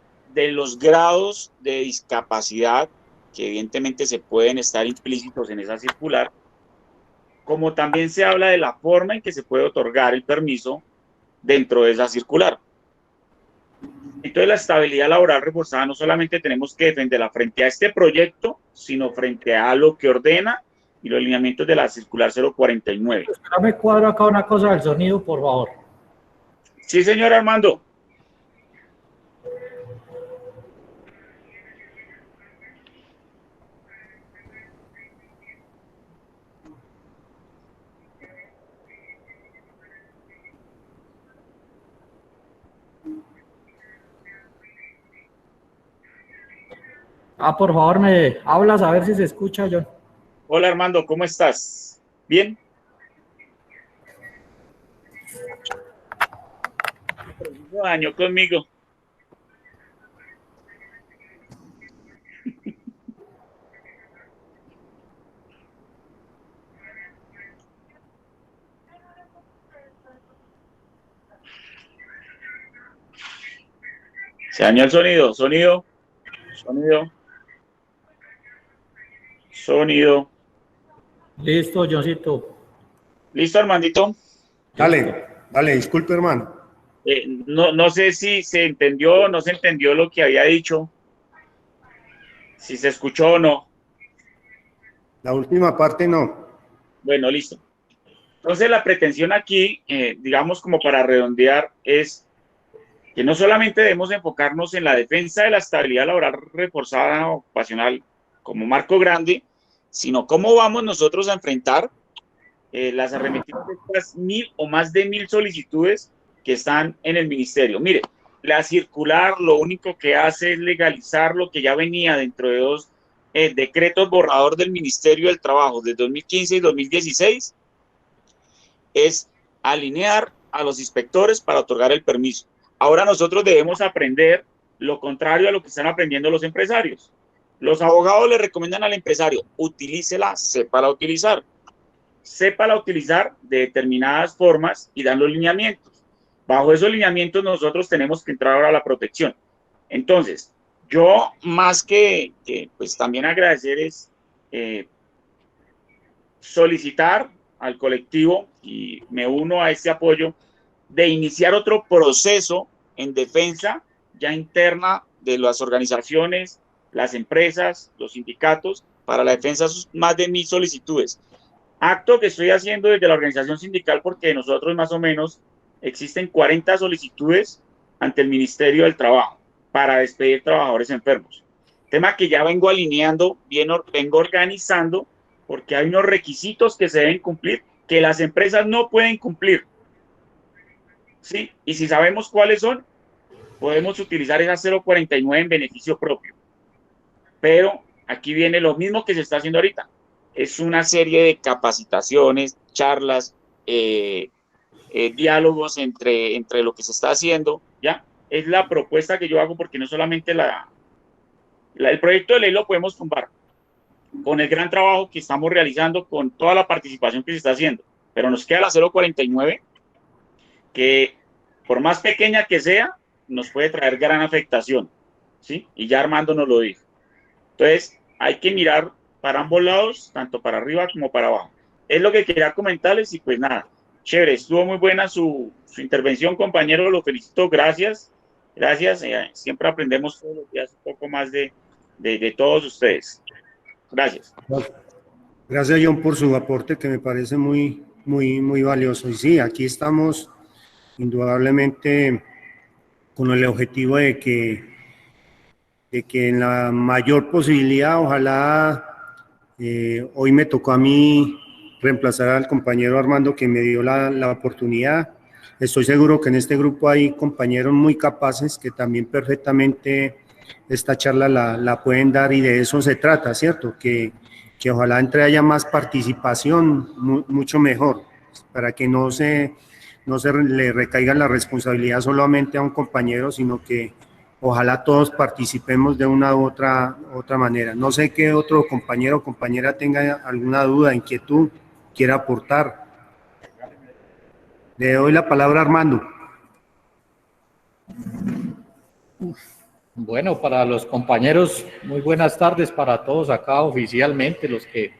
los grados de discapacidad que evidentemente se pueden estar implícitos en esa circular, como también se habla de la forma en que se puede otorgar el permiso dentro de esa circular. Entonces la estabilidad laboral reforzada no solamente tenemos que defenderla frente a este proyecto, sino frente a lo que ordena y los lineamientos de la circular 049. Espérame, cuadro acá una cosa del sonido, por favor. Sí, señor Armando. Por favor, me hablas a ver si se escucha, John. Hola Armando, ¿cómo estás? ¿Bien? No daño conmigo. Se dañó el sonido, sonido. Listo, Johncito. ¿Listo, Armandito? Dale, disculpe, hermano. No sé si se entendió o no se entendió lo que había dicho, si se escuchó o no. La última parte no. Bueno, listo. Entonces la pretensión aquí, digamos como para redondear, es que no solamente debemos enfocarnos en la defensa de la estabilidad laboral reforzada ocupacional como marco grande, sino cómo vamos nosotros a enfrentar las arremetidas de estas 1.000 o más de 1.000 solicitudes que están en el ministerio. Mire, la circular lo único que hace es legalizar lo que ya venía dentro de dos decretos borrador del Ministerio del Trabajo de 2015 y 2016, es alinear a los inspectores para otorgar el permiso. Ahora nosotros debemos aprender lo contrario a lo que están aprendiendo los empresarios. Los abogados le recomiendan al empresario, utilícela, sépala utilizar. Sépala utilizar de determinadas formas y dan los lineamientos. Bajo esos lineamientos nosotros tenemos que entrar ahora a la protección. Entonces, yo más que pues también agradecer es solicitar al colectivo, y me uno a este apoyo, de iniciar otro proceso en defensa ya interna de las organizaciones, las empresas, los sindicatos, para la defensa de sus más de 1.000 solicitudes. Acto que estoy haciendo desde la organización sindical porque nosotros más o menos existen 40 solicitudes ante el Ministerio del Trabajo para despedir trabajadores enfermos. Tema que ya vengo alineando, vengo organizando, porque hay unos requisitos que se deben cumplir que las empresas no pueden cumplir. ¿Sí? Y si sabemos cuáles son, podemos utilizar esa 049 en beneficio propio. Pero aquí viene lo mismo que se está haciendo ahorita. Es una serie de capacitaciones, charlas, diálogos entre lo que se está haciendo, ¿ya? Es la propuesta que yo hago porque no solamente el proyecto de ley lo podemos tumbar, con el gran trabajo que estamos realizando, con toda la participación que se está haciendo. Pero nos queda la 049, que por más pequeña que sea, nos puede traer gran afectación, ¿sí? Y ya Armando nos lo dijo. Entonces, hay que mirar para ambos lados, tanto para arriba como para abajo. Es lo que quería comentarles y pues nada, chévere, estuvo muy buena su intervención, compañero, lo felicito, gracias, gracias, siempre aprendemos todos los días un poco más de todos ustedes. Gracias. Gracias, John, por su aporte que me parece muy valioso. Y sí, aquí estamos indudablemente con el objetivo de que en la mayor posibilidad, ojalá, hoy me tocó a mí reemplazar al compañero Armando que me dio la oportunidad. Estoy seguro que en este grupo hay compañeros muy capaces que también perfectamente esta charla la pueden dar, y de eso se trata, ¿cierto? Que ojalá entre haya más participación, mucho mejor, para que no se le recaiga la responsabilidad solamente a un compañero, sino que ojalá todos participemos de una u otra manera. No sé qué otro compañero o compañera tenga alguna duda, inquietud, quiera aportar. Le doy la palabra a Armando. Bueno, para los compañeros, muy buenas tardes para todos acá oficialmente, los que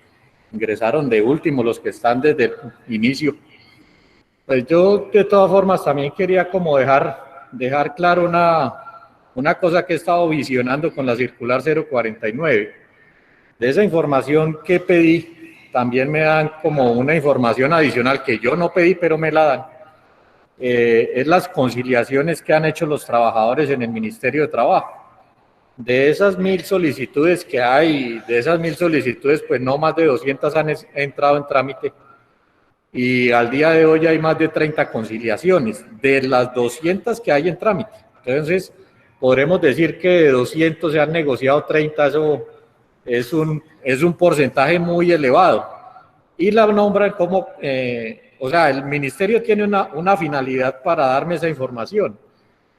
ingresaron de último, los que están desde el inicio. Pues yo de todas formas también quería como dejar claro una cosa que he estado visionando con la circular 049. De esa información que pedí, también me dan como una información adicional que yo no pedí, pero me la dan. Es las conciliaciones que han hecho los trabajadores en el Ministerio de Trabajo. De esas 1000 solicitudes que hay, pues no más de 200 han entrado en trámite, y al día de hoy hay más de 30 conciliaciones de las 200 que hay en trámite. Entonces, podremos decir que de 200 se han negociado 30, eso es un porcentaje muy elevado. Y la nombran como, o sea, el ministerio tiene una finalidad para darme esa información,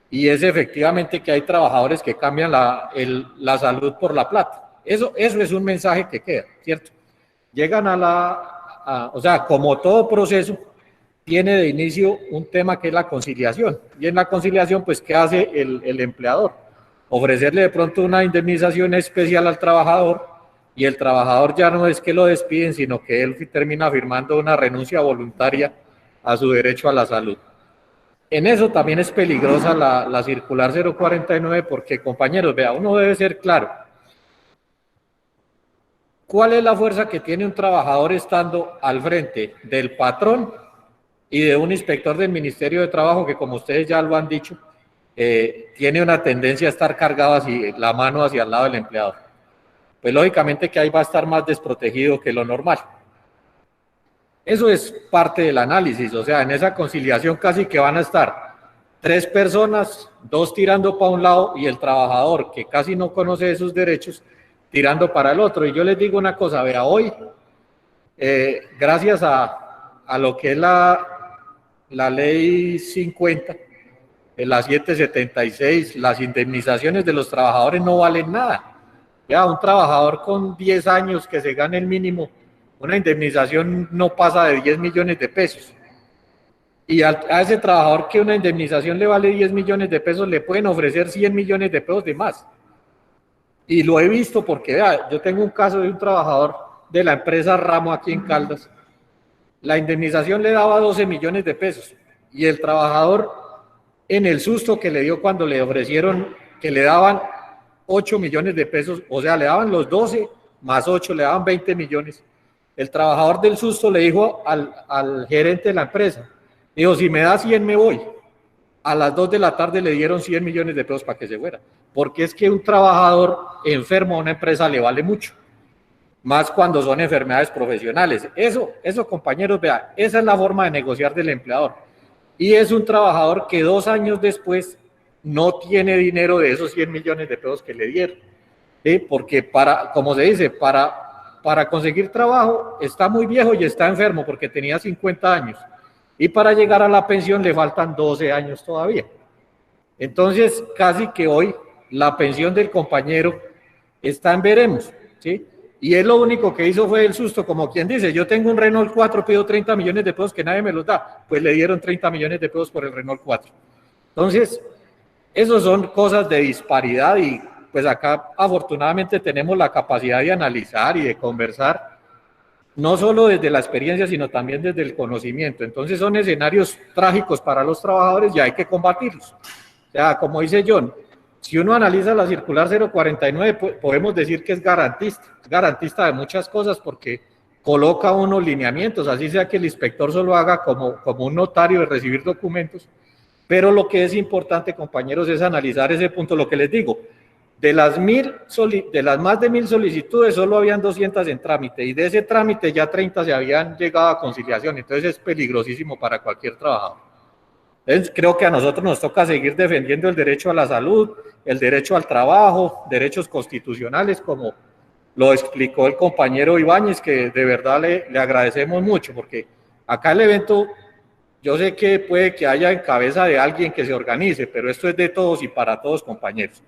y es efectivamente que hay trabajadores que cambian la salud por la plata. Eso es un mensaje que queda, ¿cierto? Llegan o sea, como todo proceso, tiene de inicio un tema que es la conciliación. Y en la conciliación, pues, ¿qué hace el empleador? Ofrecerle de pronto una indemnización especial al trabajador, y el trabajador ya no es que lo despiden, sino que él termina firmando una renuncia voluntaria a su derecho a la salud. En eso también es peligrosa la circular 049, porque, compañeros, vea, uno debe ser claro. ¿Cuál es la fuerza que tiene un trabajador estando al frente del patrón y de un inspector del Ministerio de Trabajo que, como ustedes ya lo han dicho, tiene una tendencia a estar cargado la mano hacia el lado del empleador? Pues lógicamente que ahí va a estar más desprotegido que lo normal. Eso es parte del análisis, o sea, en esa conciliación casi que van a estar 3 personas, 2 tirando para un lado y el trabajador, que casi no conoce de sus derechos, tirando para el otro. Y yo les digo una cosa, vea, hoy, gracias a lo que es la ley 50, la 776, las indemnizaciones de los trabajadores no valen nada. Ya, un trabajador con 10 años que se gane el mínimo, una indemnización no pasa de 10 millones de pesos. Y a ese trabajador que una indemnización le vale 10 millones de pesos, le pueden ofrecer 100 millones de pesos de más. Y lo he visto porque, vea, yo tengo un caso de un trabajador de la empresa Ramo aquí en Caldas. La indemnización le daba 12 millones de pesos. Y el trabajador, en el susto que le dio cuando le ofrecieron que le daban 8 millones de pesos, o sea, le daban los 12 más 8, le daban 20 millones. El trabajador del susto le dijo al gerente de la empresa, dijo, si me da 100 me voy. A las 2 de la tarde le dieron 100 millones de pesos para que se fuera. Porque es que un trabajador enfermo a una empresa le vale mucho. Más cuando son enfermedades profesionales. Eso, compañeros, vean, esa es la forma de negociar del empleador. Y es un trabajador que 2 años después no tiene dinero de esos 100 millones de pesos que le dieron. ¿Sí? Porque como se dice, para conseguir trabajo está muy viejo y está enfermo porque tenía 50 años. Y para llegar a la pensión le faltan 12 años todavía. Entonces, casi que hoy la pensión del compañero está en veremos, ¿sí? y él lo único que hizo fue el susto, como quien dice, yo tengo un Renault 4, pido 30 millones de pesos que nadie me los da, pues le dieron 30 millones de pesos por el Renault 4. Entonces, esos son cosas de disparidad y pues acá afortunadamente tenemos la capacidad de analizar y de conversar, no solo desde la experiencia, sino también desde el conocimiento. Entonces son escenarios trágicos para los trabajadores y hay que combatirlos. O sea, como dice John, si uno analiza la circular 049, podemos decir que es garantista de muchas cosas porque coloca unos lineamientos, así sea que el inspector solo haga como un notario de recibir documentos, pero lo que es importante, compañeros, es analizar ese punto, lo que les digo, de las más de 1000 solicitudes, solo habían 200 en trámite, y de ese trámite ya 30 se habían llegado a conciliación, entonces es peligrosísimo para cualquier trabajador. Entonces, creo que a nosotros nos toca seguir defendiendo el derecho a la salud, el derecho al trabajo, derechos constitucionales, como lo explicó el compañero Ibáñez, que de verdad le agradecemos mucho, porque acá el evento, yo sé que puede que haya en cabeza de alguien que se organice, pero esto es de todos y para todos, compañeros.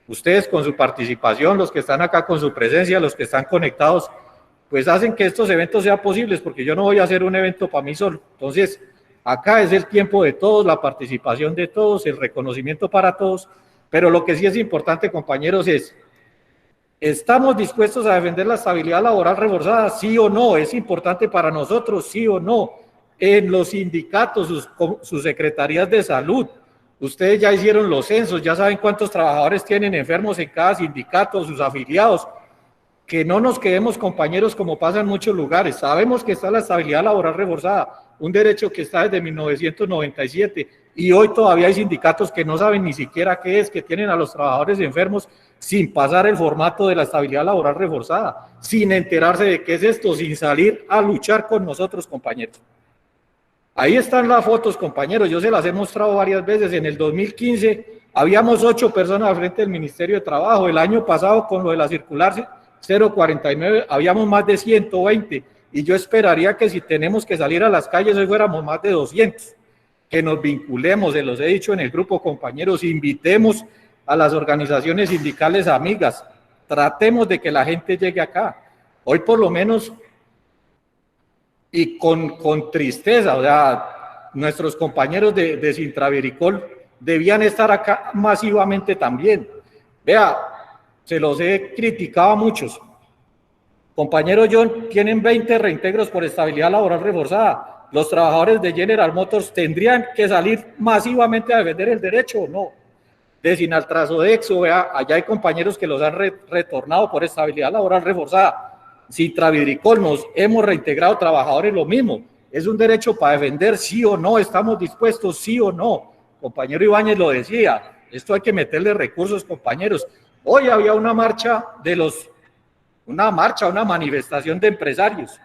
Ustedes con su participación, los que están acá con su presencia, los que están conectados, pues hacen que estos eventos sean posibles, porque yo no voy a hacer un evento para mí solo. Entonces, acá es el tiempo de todos, la participación de todos, el reconocimiento para todos, pero lo que sí es importante, compañeros, es, ¿estamos dispuestos a defender la estabilidad laboral reforzada? ¿Sí o no? ¿Es importante para nosotros? ¿Sí o no? En los sindicatos, sus secretarías de salud, ustedes ya hicieron los censos, ya saben cuántos trabajadores tienen enfermos en cada sindicato, sus afiliados. Que no nos quedemos, compañeros, como pasa en muchos lugares. Sabemos que está la estabilidad laboral reforzada, un derecho que está desde 1997, y hoy todavía hay sindicatos que no saben ni siquiera qué es, que tienen a los trabajadores enfermos sin pasar el formato de la estabilidad laboral reforzada, sin enterarse de qué es esto, sin salir a luchar con nosotros, compañeros. Ahí están las fotos, compañeros, yo se las he mostrado varias veces. En el 2015 habíamos 8 personas al frente del Ministerio de Trabajo, el año pasado con lo de la circular 049 habíamos más de 120, y yo esperaría que si tenemos que salir a las calles hoy fuéramos más de 200, que nos vinculemos, se los he dicho en el grupo, compañeros, invitemos a las organizaciones sindicales amigas, tratemos de que la gente llegue acá. Hoy por lo menos, y con tristeza, o sea, nuestros compañeros de Sintravericol debían estar acá masivamente también. Vea, se los he criticado a muchos. Compañero John, tienen 20 reintegros por estabilidad laboral reforzada. Los trabajadores de General Motors tendrían que salir masivamente a defender el derecho, ¿o no? De Sinaltransodexo, vea, allá hay compañeros que los han retornado por estabilidad laboral reforzada. Sintravidricol, nos hemos reintegrado trabajadores, lo mismo. Es un derecho para defender, sí o no, estamos dispuestos, sí o no. Compañero Ibáñez lo decía, esto hay que meterle recursos, compañeros. Hoy había una una manifestación de empresarios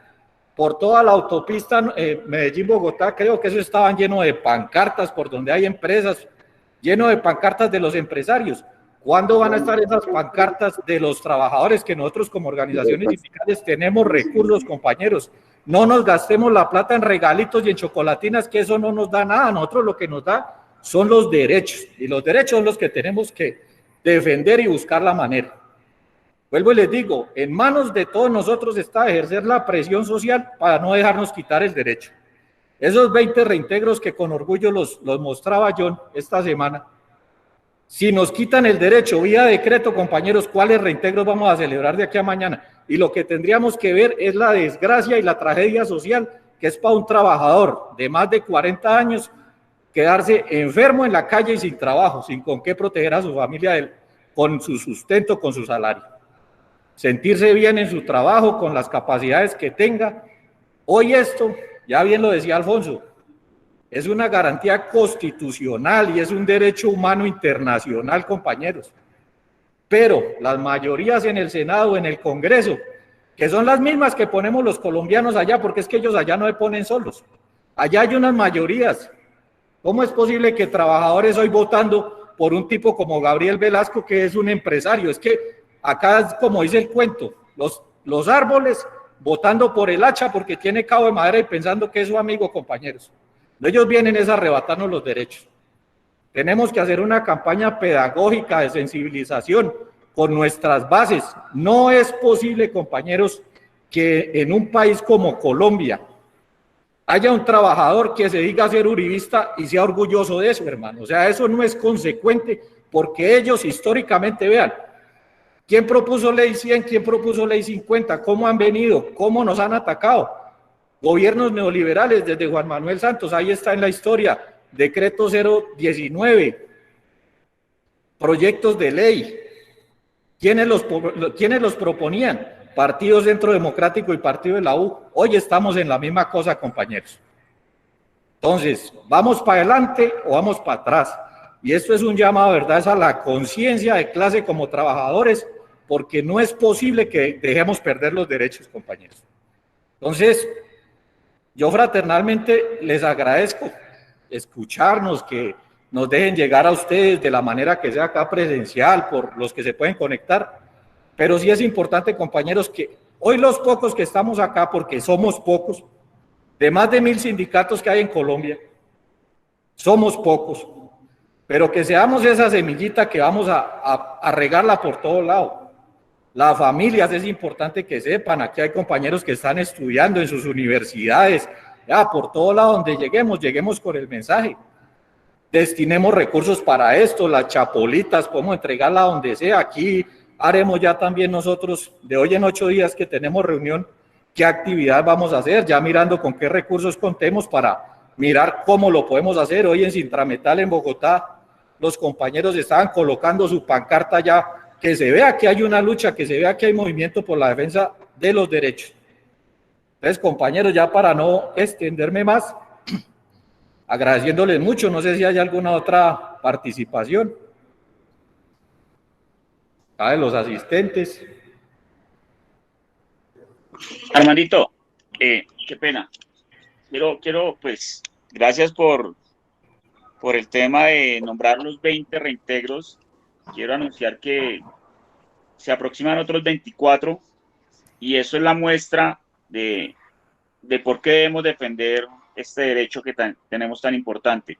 por toda la autopista Medellín-Bogotá. Creo que eso estaban lleno de pancartas por donde hay empresas, lleno de pancartas de los empresarios. ¿Cuándo van a estar esas pancartas de los trabajadores que nosotros como organizaciones sindicales tenemos recursos, compañeros? No nos gastemos la plata en regalitos y en chocolatinas, que eso no nos da nada. A nosotros lo que nos da son los derechos, y los derechos son los que tenemos que defender y buscar la manera. Vuelvo y les digo, en manos de todos nosotros está ejercer la presión social para no dejarnos quitar el derecho. Esos 20 reintegros que con orgullo los mostraba John esta semana, si nos quitan el derecho vía decreto, compañeros, ¿cuáles reintegros vamos a celebrar de aquí a mañana? Y lo que tendríamos que ver es la desgracia y la tragedia social que es para un trabajador de más de 40 años quedarse enfermo en la calle y sin trabajo, sin con qué proteger a su familia con su sustento, con su salario. Sentirse bien en su trabajo, con las capacidades que tenga. Hoy esto, ya bien lo decía Alfonso, es una garantía constitucional y es un derecho humano internacional, compañeros. Pero las mayorías en el Senado, en el Congreso, que son las mismas que ponemos los colombianos allá, porque es que ellos allá no se ponen solos. Allá hay unas mayorías. ¿Cómo es posible que trabajadores hoy votando por un tipo como Gabriel Velasco, que es un empresario? Es que acá es como dice el cuento, los árboles votando por el hacha porque tiene cabo de madera y pensando que es su amigo, compañeros. Ellos vienen es a arrebatarnos los derechos. Tenemos que hacer una campaña pedagógica de sensibilización con nuestras bases. No es posible, compañeros, que en un país como Colombia haya un trabajador que se diga ser uribista y sea orgulloso de eso, hermano. O sea, eso no es consecuente, porque ellos históricamente, vean, ¿quién propuso ley 100? ¿Quién propuso ley 50? ¿Cómo han venido? ¿Cómo nos han atacado? Gobiernos neoliberales desde Juan Manuel Santos, ahí está en la historia, decreto 019, proyectos de ley. ¿Quiénes los proponían? Partido Centro Democrático y Partido de la U. Hoy estamos en la misma cosa, compañeros. Entonces, ¿vamos para adelante o vamos para atrás? Y esto es un llamado, ¿verdad? Es a la conciencia de clase como trabajadores, porque no es posible que dejemos perder los derechos, compañeros. Entonces, yo fraternalmente les agradezco escucharnos, que nos dejen llegar a ustedes de la manera que sea acá presencial, por los que se pueden conectar. Pero sí es importante, compañeros, que hoy los pocos que estamos acá, porque somos pocos, de más de 1000 sindicatos que hay en Colombia, somos pocos, pero que seamos esa semillita que vamos a regarla por todo lado. Las familias es importante que sepan, aquí hay compañeros que están estudiando en sus universidades, ya por todo lado donde lleguemos con el mensaje. Destinemos recursos para esto, las chapolitas, podemos entregarla donde sea. Aquí haremos ya también nosotros, de hoy en 8 días que tenemos reunión, qué actividad vamos a hacer, ya mirando con qué recursos contemos para mirar cómo lo podemos hacer. Hoy en Sintrametal, en Bogotá, los compañeros estaban colocando su pancarta ya, que se vea que hay una lucha, que se vea que hay movimiento por la defensa de los derechos. Entonces, compañeros, ya para no extenderme más, agradeciéndoles mucho, no sé si hay alguna otra participación de los asistentes. Armandito, qué pena. Quiero, pues, gracias por el tema de nombrar los 20 reintegros. Quiero anunciar que se aproximan otros 24 y eso es la muestra de por qué debemos defender este derecho que tenemos tan importante.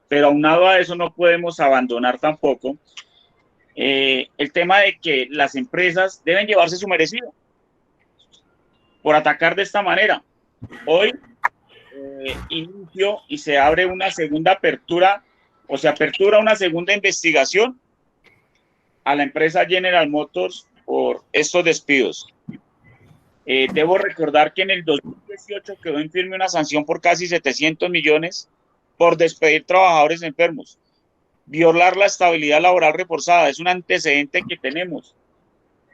Pero aunado a eso no podemos abandonar tampoco el tema de que las empresas deben llevarse su merecido por atacar de esta manera. Hoy inicio y se abre una segunda apertura, o se apertura una segunda investigación a la empresa General Motors por estos despidos. Debo recordar que en el 2018 quedó en firme una sanción por casi 700 millones por despedir trabajadores enfermos. Violar la estabilidad laboral reforzada es un antecedente que tenemos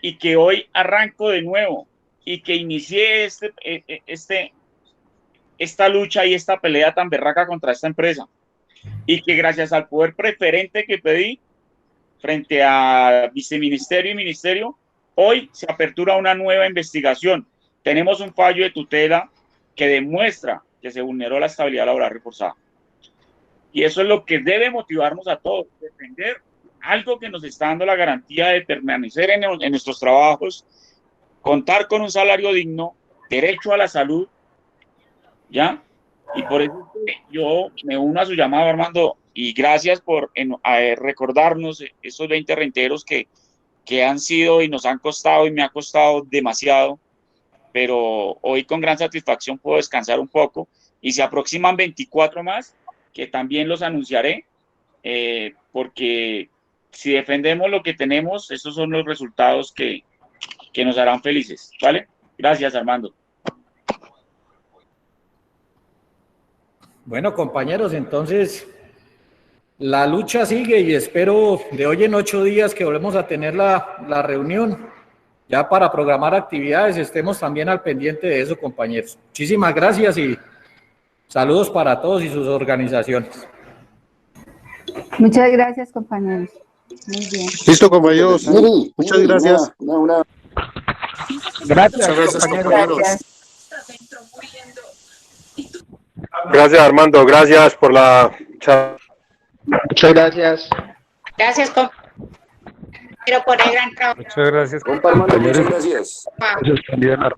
y que hoy arranco de nuevo y que inicié esta lucha y esta pelea tan berraca contra esta empresa, y que gracias al poder preferente que pedí frente a viceministerio y ministerio, hoy se apertura una nueva investigación. Tenemos un fallo de tutela que demuestra que se vulneró la estabilidad laboral reforzada. Y eso es lo que debe motivarnos a todos, defender algo que nos está dando la garantía de permanecer en nuestros trabajos, contar con un salario digno, derecho a la salud, ¿ya? Y por eso yo me uno a su llamado, Armando, y gracias por recordarnos esos 20 reintegros que han sido y nos han costado y me ha costado demasiado, pero hoy con gran satisfacción puedo descansar un poco y se aproximan 24 más que también los anunciaré, porque si defendemos lo que tenemos, esos son los resultados que nos harán felices, ¿vale? Gracias, Armando. Bueno, compañeros, entonces la lucha sigue y espero de hoy en 8 días que volvemos a tener la reunión, ya para programar actividades, estemos también al pendiente de eso, compañeros. Muchísimas gracias y saludos para todos y sus organizaciones. Muchas gracias, compañeros. Muy bien. Listo, compañeros. Muchas gracias. Gracias, compañeros. Gracias, Armando. Gracias por la charla. Muchas gracias. Gracias, compañero, por el gran trabajo. Muchas gracias, Compa Armando, muchas gracias. Gracias, candidato.